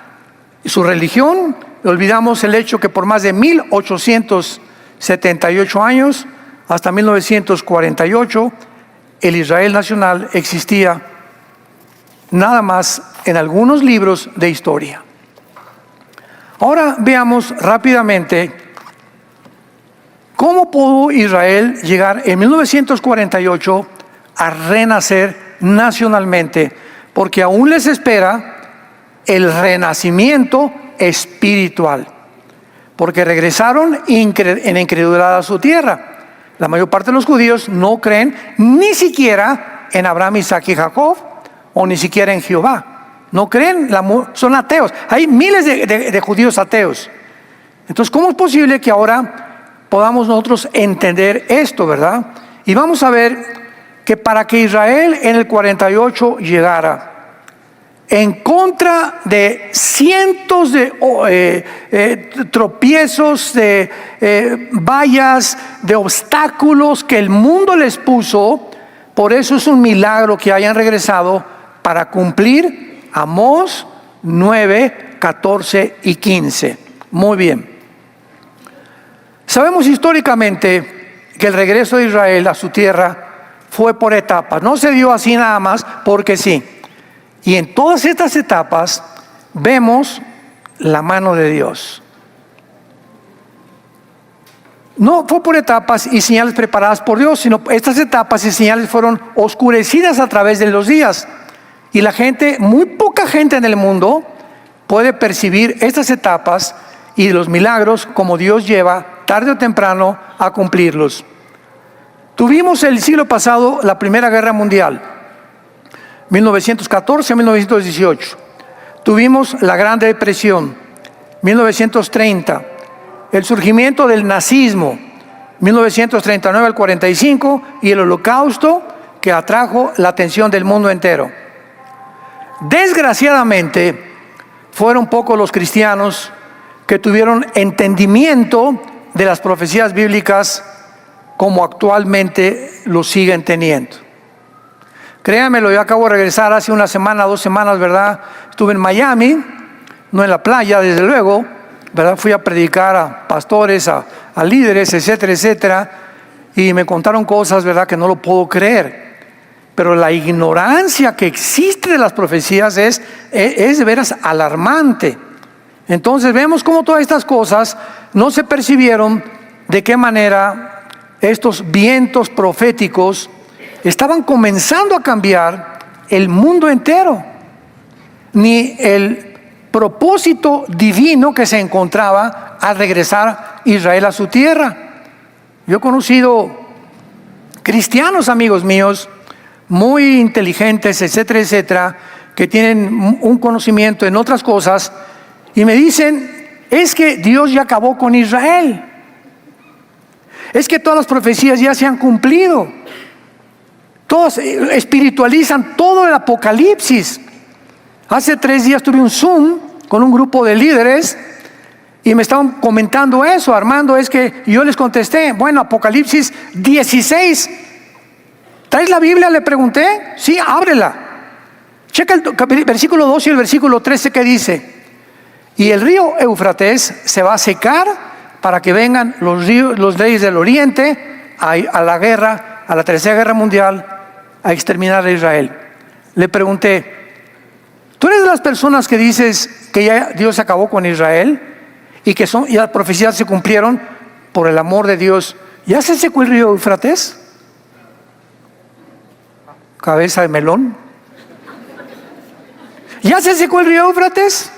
su religión. Olvidamos el hecho que por más de 1878 años, hasta 1948, el Israel nacional existía nada más en algunos libros de historia. Ahora veamos rápidamente cómo pudo Israel llegar en 1948 a renacer nacionalmente, porque aún les espera el renacimiento espiritual, porque regresaron en incredulidad a su tierra. La mayor parte de los judíos no creen ni siquiera en Abraham, Isaac y Jacob, o ni siquiera en Jehová. No creen, son ateos. Hay miles de judíos ateos. Entonces, ¿cómo es posible que ahora podamos nosotros entender esto, verdad? Y vamos a ver que para que Israel en el 48 llegara en contra de cientos de tropiezos, de vallas, de obstáculos que el mundo les puso, por eso es un milagro que hayan regresado para cumplir Amós 9, 14 y 15. Muy bien. Sabemos históricamente que el regreso de Israel a su tierra fue por etapas. No se dio así nada más porque sí. Y en todas estas etapas vemos la mano de Dios. No fue por etapas y señales preparadas por Dios, sino estas etapas y señales fueron oscurecidas a través de los días. Y la gente, muy poca gente en el mundo puede percibir estas etapas y los milagros como Dios lleva tarde o temprano a cumplirlos. Tuvimos el siglo pasado la Primera Guerra Mundial, 1914 a 1918. Tuvimos la Gran Depresión, 1930. El surgimiento del nazismo, 1939 al 45, y el Holocausto, que atrajo la atención del mundo entero. Desgraciadamente, fueron pocos los cristianos que tuvieron entendimiento de las profecías bíblicas como actualmente lo siguen teniendo. Créanmelo, yo acabo de regresar hace una semana, 2 semanas, ¿verdad? Estuve en Miami, no en la playa, desde luego, ¿verdad? Fui a predicar a pastores, a líderes, etcétera, etcétera, y me contaron cosas, ¿verdad?, que no lo puedo creer. Pero la ignorancia que existe de las profecías es de veras alarmante. Entonces vemos cómo todas estas cosas no se percibieron, de qué manera estos vientos proféticos estaban comenzando a cambiar el mundo entero, ni el propósito divino que se encontraba al regresar Israel a su tierra. Yo he conocido cristianos, amigos míos, muy inteligentes, etcétera, etcétera, que tienen un conocimiento en otras cosas, y me dicen, es que Dios ya acabó con Israel, es que todas las profecías ya se han cumplido. Todos espiritualizan todo el Apocalipsis. Hace 3 días tuve un Zoom con un grupo de líderes y me estaban comentando eso. Armando, es que yo les contesté, bueno, Apocalipsis 16. ¿Traes la Biblia?, le pregunté. Sí, ábrela. Checa el versículo 2 y el versículo 13 que dice: Y el río Éufrates se va a secar para que vengan los reyes del oriente a la guerra, a la tercera guerra mundial, a exterminar a Israel. Le pregunté, ¿tú eres de las personas que dices que ya Dios acabó con Israel y que ya las profecías se cumplieron por el amor de Dios? ¿Ya se secó el río Éufrates? Cabeza de melón. ¿Ya se secó el río Éufrates?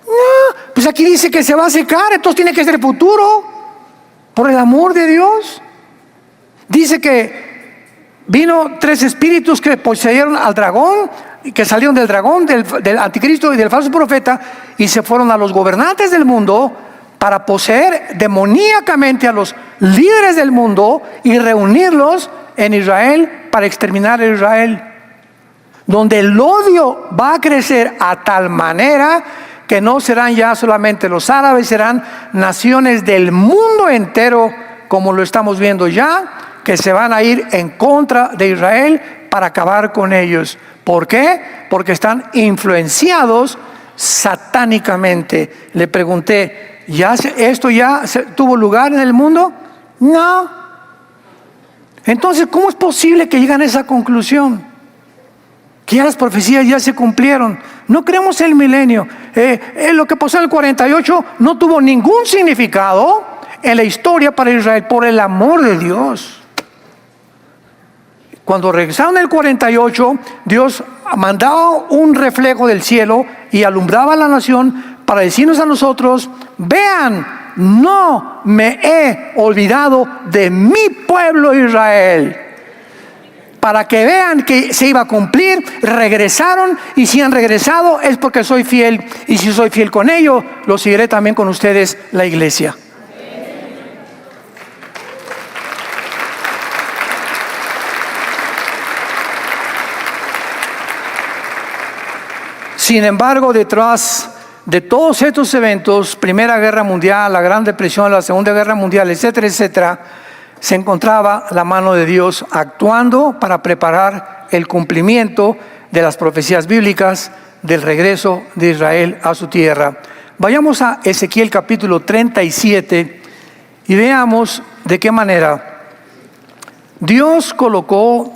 No, pues aquí dice que se va a secar, entonces tiene que ser futuro, por el amor de Dios. Dice que vino 3 espíritus que poseyeron al dragón, que salieron del dragón, del anticristo y del falso profeta, y se fueron a los gobernantes del mundo para poseer demoníacamente a los líderes del mundo y reunirlos en Israel para exterminar a Israel, donde el odio va a crecer a tal manera que no serán ya solamente los árabes, serán naciones del mundo entero, como lo estamos viendo ya, que se van a ir en contra de Israel para acabar con ellos. ¿Por qué? Porque están influenciados satánicamente. Le pregunté, ¿esto ya tuvo lugar en el mundo? No. Entonces, ¿cómo es posible que lleguen a esa conclusión? Que ya las profecías ya se cumplieron. No creemos en el milenio. Lo que pasó en el 48 no tuvo ningún significado en la historia para Israel, por el amor de Dios. Cuando regresaron en el 48, Dios mandaba un reflejo del cielo y alumbraba a la nación para decirnos a nosotros: vean, no me he olvidado de mi pueblo Israel. Para que vean que se iba a cumplir, regresaron, y si han regresado es porque soy fiel, y si soy fiel con ellos, lo seguiré también con ustedes, la iglesia. Sin embargo, detrás de todos estos eventos, Primera Guerra Mundial, la Gran Depresión, la Segunda Guerra Mundial, etcétera, etcétera, se encontraba la mano de Dios actuando para preparar el cumplimiento de las profecías bíblicas del regreso de Israel a su tierra. Vayamos a Ezequiel capítulo 37 y veamos de qué manera Dios colocó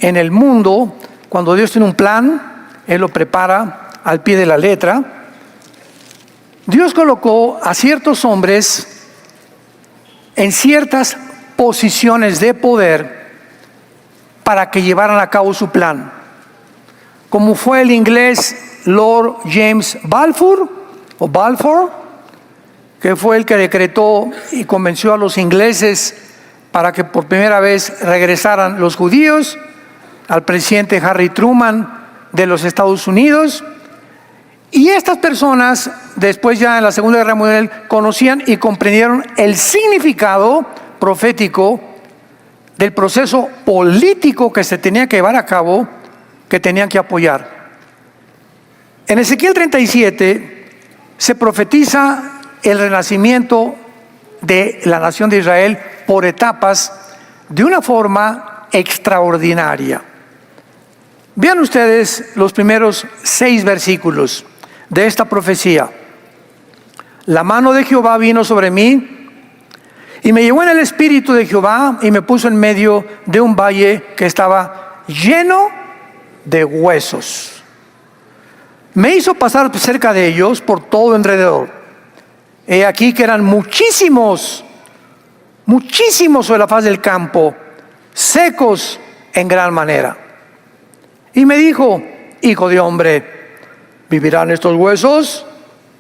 en el mundo, cuando Dios tiene un plan, Él lo prepara al pie de la letra. Dios colocó a ciertos hombres en ciertas posiciones de poder para que llevaran a cabo su plan, como fue el inglés Lord James Balfour, que fue el que decretó y convenció a los ingleses para que por primera vez regresaran los judíos, al presidente Harry Truman de los Estados Unidos. Y estas personas, después ya en la Segunda Guerra Mundial, conocían y comprendieron el significado profético del proceso político que se tenía que llevar a cabo, que tenían que apoyar. En Ezequiel 37 se profetiza el renacimiento de la nación de Israel por etapas de una forma extraordinaria. Vean ustedes los primeros 6 versículos de esta profecía. La mano de Jehová vino sobre mí y me llevó en el espíritu de Jehová y me puso en medio de un valle que estaba lleno de huesos. Me hizo pasar cerca de ellos por todo alrededor. He aquí que eran muchísimos sobre la faz del campo, secos en gran manera. Y me dijo: hijo de hombre, ¿vivirán estos huesos?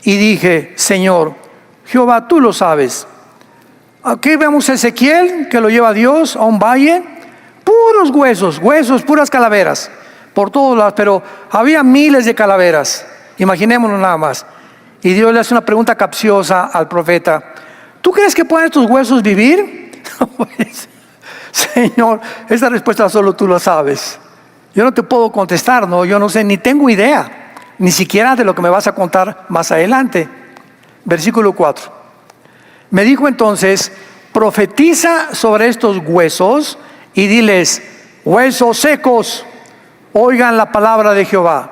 Y dije: Señor Jehová, tú lo sabes. Aquí vemos a Ezequiel que lo lleva a Dios a un valle, puros huesos, puras calaveras por todos lados, pero había miles de calaveras, imaginémonos nada más. Y Dios le hace una pregunta capciosa al profeta: ¿tú crees que pueden estos huesos vivir? Señor, esa respuesta solo tú lo sabes. Yo no te puedo contestar, no, yo no sé, ni tengo idea, ni siquiera de lo que me vas a contar más adelante. Versículo 4. Me dijo entonces: profetiza sobre estos huesos y diles: huesos secos, oigan la palabra de Jehová.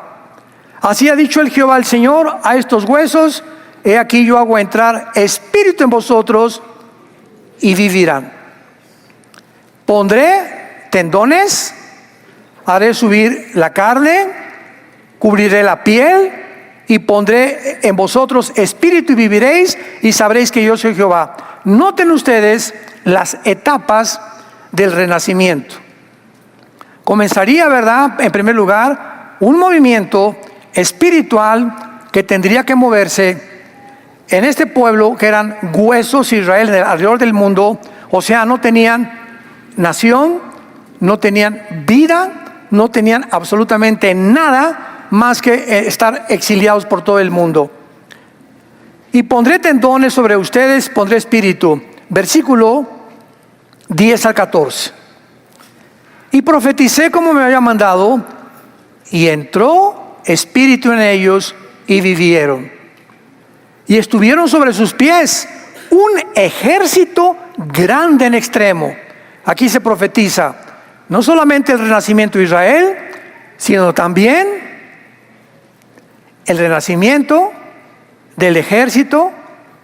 Así ha dicho el Jehová el Señor a estos huesos: he aquí yo hago entrar espíritu en vosotros y vivirán. Pondré tendones, haré subir la carne, cubriré la piel y pondré en vosotros espíritu y viviréis y sabréis que yo soy Jehová. Noten ustedes las etapas del renacimiento. Comenzaría, ¿verdad?, en primer lugar, un movimiento espiritual que tendría que moverse en este pueblo que eran huesos Israel alrededor del mundo. O sea, no tenían nación, no tenían vida, no tenían absolutamente nada más que estar exiliados por todo el mundo. Y pondré tendones sobre ustedes, pondré espíritu. Versículo 10 al 14. Y profeticé como me había mandado, y entró espíritu en ellos y vivieron. Y estuvieron sobre sus pies un ejército grande en extremo. Aquí se profetiza no solamente el renacimiento de Israel, sino también el renacimiento del ejército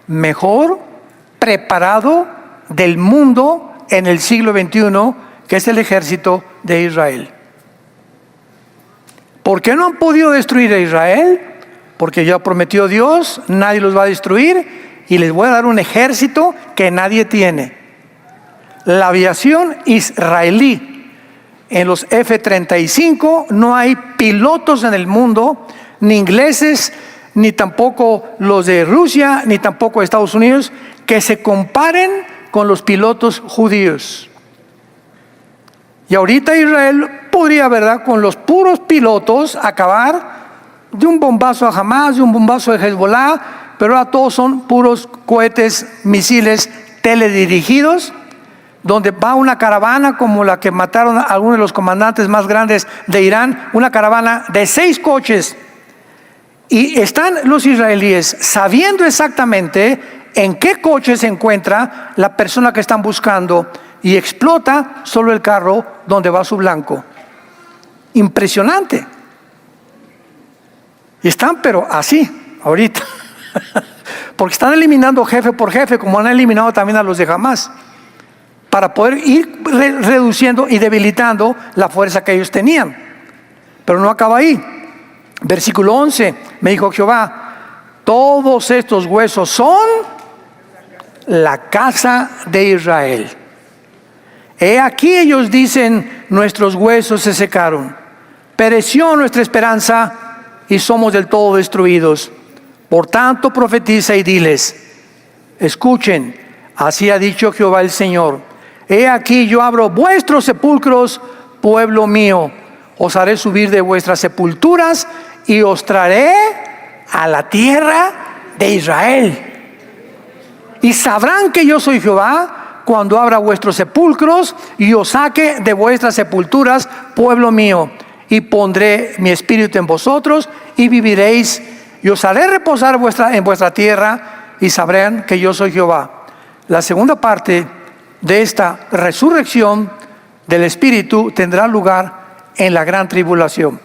mejor preparado del mundo en el siglo XXI, que es el ejército de Israel. ¿Por qué no han podido destruir a Israel? Porque ya prometió Dios, nadie los va a destruir, y les voy a dar un ejército que nadie tiene. La aviación israelí, en los F-35 no hay pilotos en el mundo, ni ingleses, ni tampoco los de Rusia, ni tampoco de Estados Unidos, que se comparen con los pilotos judíos. Y ahorita Israel podría, ¿verdad?, con los puros pilotos acabar de un bombazo a Hamas, de un bombazo de Hezbollah, pero ahora todos son puros cohetes, misiles teledirigidos, donde va una caravana como la que mataron a algunos de los comandantes más grandes de Irán, una caravana de 6 coches. Y están los israelíes sabiendo exactamente en qué coche se encuentra la persona que están buscando, y explota solo el carro donde va su blanco. Impresionante. Y están pero así ahorita porque están eliminando jefe por jefe, como han eliminado también a los de Hamas, para poder ir reduciendo y debilitando la fuerza que ellos tenían. Pero no acaba ahí. Versículo 11, me dijo Jehová: todos estos huesos son la casa de Israel. He aquí ellos dicen: nuestros huesos se secaron, pereció nuestra esperanza y somos del todo destruidos. Por tanto profetiza y diles: escuchen, así ha dicho Jehová el Señor: he aquí yo abro vuestros sepulcros, pueblo mío, os haré subir de vuestras sepulturas y os traeré a la tierra de Israel. Y sabrán que yo soy Jehová cuando abra vuestros sepulcros y os saque de vuestras sepulturas, pueblo mío, y pondré mi espíritu en vosotros y viviréis, y os haré reposar en vuestra tierra, y sabrán que yo soy Jehová. La segunda parte de esta resurrección del espíritu tendrá lugar en la gran tribulación.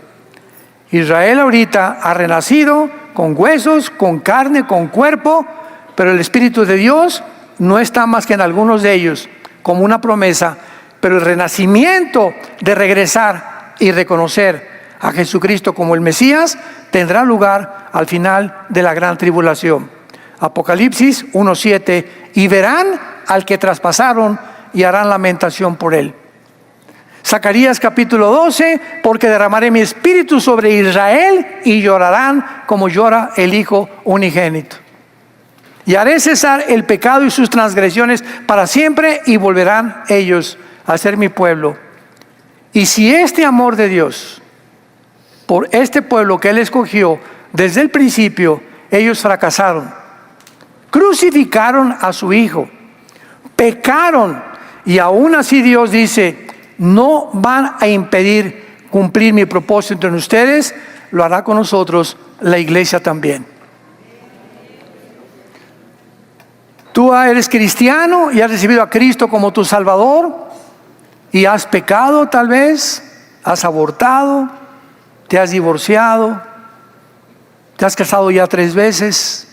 Israel ahorita ha renacido con huesos, con carne, con cuerpo, pero el Espíritu de Dios no está más que en algunos de ellos, como una promesa. Pero el renacimiento de regresar y reconocer a Jesucristo como el Mesías tendrá lugar al final de la gran tribulación. Apocalipsis 1:7, y verán al que traspasaron y harán lamentación por él. Zacarías capítulo 12, porque derramaré mi espíritu sobre Israel y llorarán como llora el hijo unigénito. Y haré cesar el pecado y sus transgresiones para siempre, y volverán ellos a ser mi pueblo. Y si este amor de Dios por este pueblo que Él escogió desde el principio, ellos fracasaron, crucificaron a su Hijo, pecaron, y aún así Dios dice: no van a impedir cumplir mi propósito en ustedes, lo hará con nosotros, la iglesia también. Tú eres cristiano y has recibido a Cristo como tu Salvador, y has pecado tal vez, has abortado, te has divorciado, Te has casado ya 3 veces.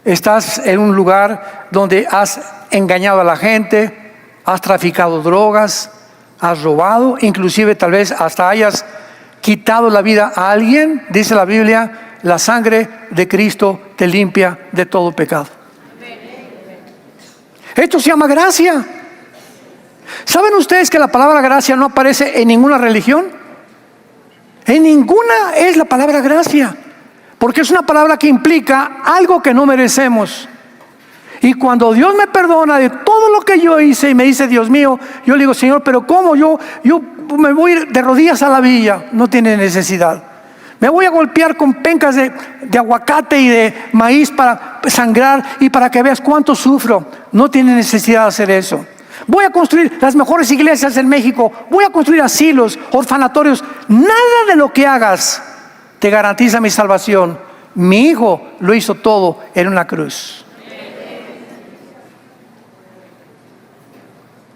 Estás en un lugar donde has engañado a la gente, has traficado drogas, has robado, inclusive tal vez hasta hayas quitado la vida a alguien. Dice la Biblia, la sangre de Cristo te limpia de todo pecado. Esto se llama gracia. ¿Saben ustedes que la palabra gracia no aparece en ninguna religión? En ninguna es la palabra gracia, porque es una palabra que implica algo que no merecemos. Y cuando Dios me perdona de todo lo que yo hice y me dice, Dios mío, yo le digo, Señor, pero ¿cómo? Yo me voy a ir de rodillas a la villa. No tiene necesidad. Me voy a golpear con pencas de aguacate y de maíz para sangrar y para que veas cuánto sufro. No tiene necesidad de hacer eso. Voy a construir las mejores iglesias en México. Voy a construir asilos, orfanatorios. Nada de lo que hagas te garantiza mi salvación. Mi Hijo lo hizo todo en una cruz.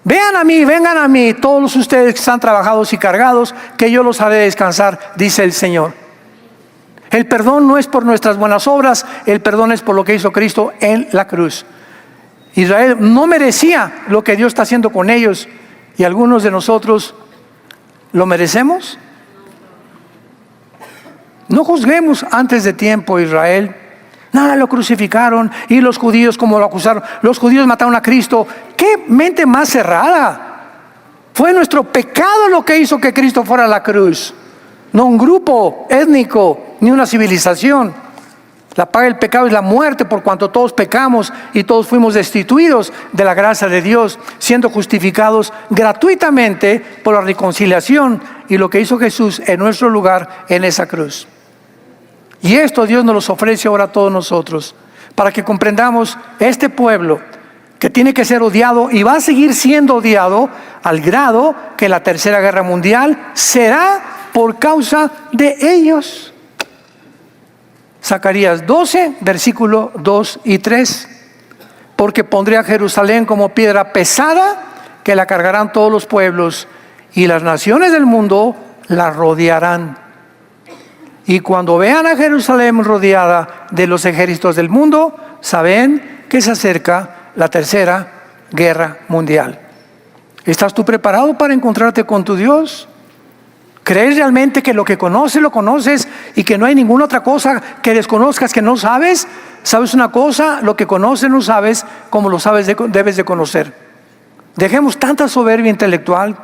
Vean a mí, vengan a mí, todos ustedes que están trabajados y cargados, que yo los haré descansar, dice el Señor. El perdón no es por nuestras buenas obras, el perdón es por lo que hizo Cristo en la cruz. Israel no merecía lo que Dios está haciendo con ellos, y algunos de nosotros lo merecemos. No juzguemos antes de tiempo a Israel. Nada, lo crucificaron, y los judíos como lo acusaron. Los judíos mataron a Cristo. ¡Qué mente más cerrada! Fue nuestro pecado lo que hizo que Cristo fuera a la cruz, no un grupo étnico ni una civilización. La paga del pecado es la muerte, por cuanto todos pecamos y todos fuimos destituidos de la gracia de Dios, siendo justificados gratuitamente por la reconciliación y lo que hizo Jesús en nuestro lugar en esa cruz. Y esto Dios nos los ofrece ahora a todos nosotros, para que comprendamos este pueblo que tiene que ser odiado y va a seguir siendo odiado al grado que la Tercera Guerra Mundial será por causa de ellos. Zacarías 12, versículo 2 y 3. Porque pondré a Jerusalén como piedra pesada que la cargarán todos los pueblos, y las naciones del mundo la rodearán. Y cuando vean a Jerusalén rodeada de los ejércitos del mundo, saben que se acerca la Tercera Guerra Mundial. ¿Estás tú preparado para encontrarte con tu Dios? ¿Crees realmente que lo que conoces, lo conoces, y que no hay ninguna otra cosa que desconozcas que no sabes? ¿Sabes una cosa? Lo que conoces no sabes como lo sabes debes de conocer. Dejemos tanta soberbia intelectual,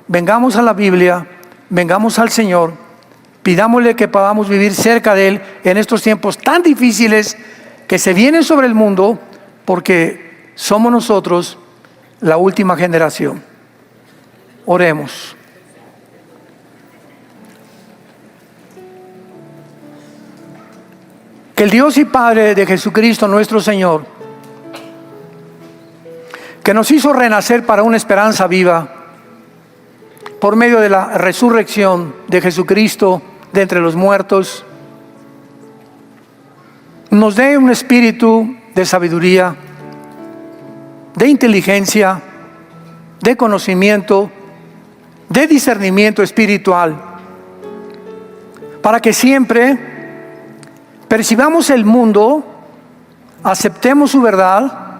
vengamos a la Biblia, vengamos al Señor, pidámosle que podamos vivir cerca de Él en estos tiempos tan difíciles que se vienen sobre el mundo, porque somos nosotros la última generación. Oremos. Que el Dios y Padre de Jesucristo nuestro Señor, que nos hizo renacer para una esperanza viva por medio de la resurrección de Jesucristo de entre los muertos, nos dé un espíritu de sabiduría, de inteligencia, de conocimiento, de discernimiento espiritual, para que siempre percibamos el mundo, aceptemos su verdad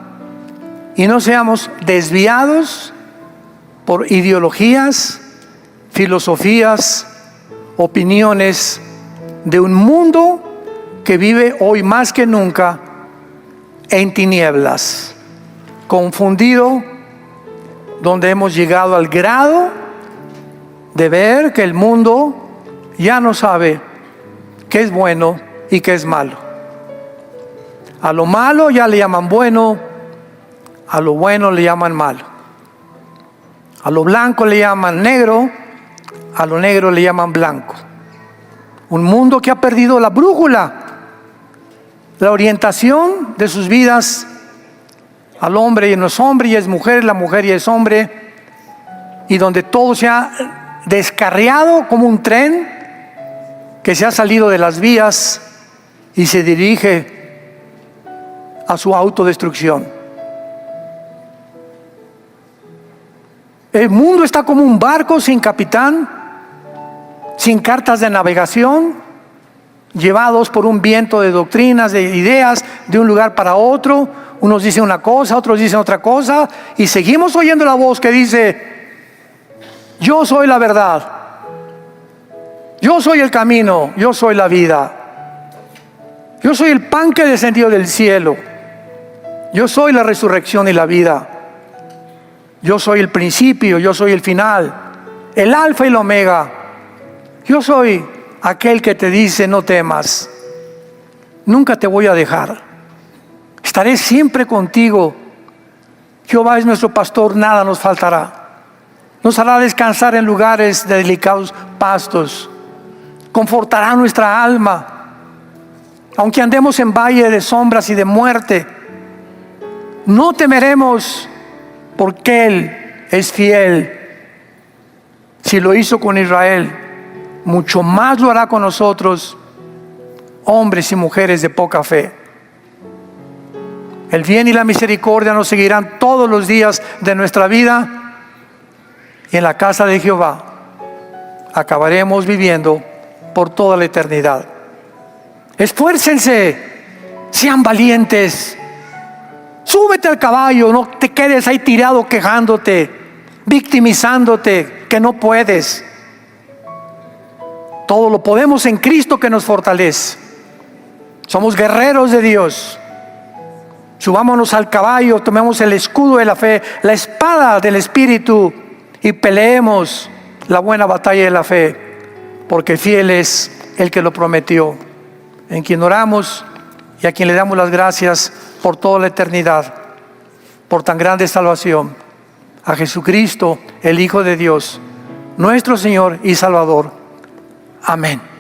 y no seamos desviados por ideologías, filosofías, opiniones de un mundo que vive hoy más que nunca en tinieblas, confundido, donde hemos llegado al grado de ver que el mundo ya no sabe qué es bueno y qué es malo. A lo malo ya le llaman bueno, a lo bueno le llaman malo. A lo blanco le llaman negro, a lo negro le llaman blanco. Un mundo que ha perdido la brújula, la orientación de sus vidas. Al hombre y no es hombre y es mujer, la mujer y es hombre, y donde todo se ha descarriado como un tren que se ha salido de las vías y se dirige a su autodestrucción. El mundo está como un barco sin capitán, sin cartas de navegación, llevados por un viento de doctrinas, de ideas, de un lugar para otro. Unos dicen una cosa, otros dicen otra cosa, y seguimos oyendo la voz que dice: yo soy la verdad, yo soy el camino, yo soy la vida, yo soy el pan que descendió del cielo, yo soy la resurrección y la vida, yo soy el principio, yo soy el final, el alfa y el omega. Yo soy aquel que te dice: no temas, nunca te voy a dejar, estaré siempre contigo. Jehová es nuestro pastor, nada nos faltará. Nos hará descansar en lugares de delicados pastos, confortará nuestra alma. Aunque andemos en valle de sombras y de muerte, no temeremos, porque Él es fiel. Si lo hizo con Israel, mucho más lo hará con nosotros, hombres y mujeres de poca fe. El bien y la misericordia nos seguirán todos los días de nuestra vida, y en la casa de Jehová acabaremos viviendo por toda la eternidad. Esfuércense, sean valientes, súbete al caballo, no te quedes ahí tirado quejándote, victimizándote que no puedes. Todo lo podemos en Cristo que nos fortalece. Somos guerreros de Dios. Subámonos al caballo, tomemos el escudo de la fe, la espada del Espíritu, y peleemos la buena batalla de la fe, porque fiel es el que lo prometió, en quien oramos y a quien le damos las gracias por toda la eternidad, por tan grande salvación, a Jesucristo, el Hijo de Dios, nuestro Señor y Salvador. Amén.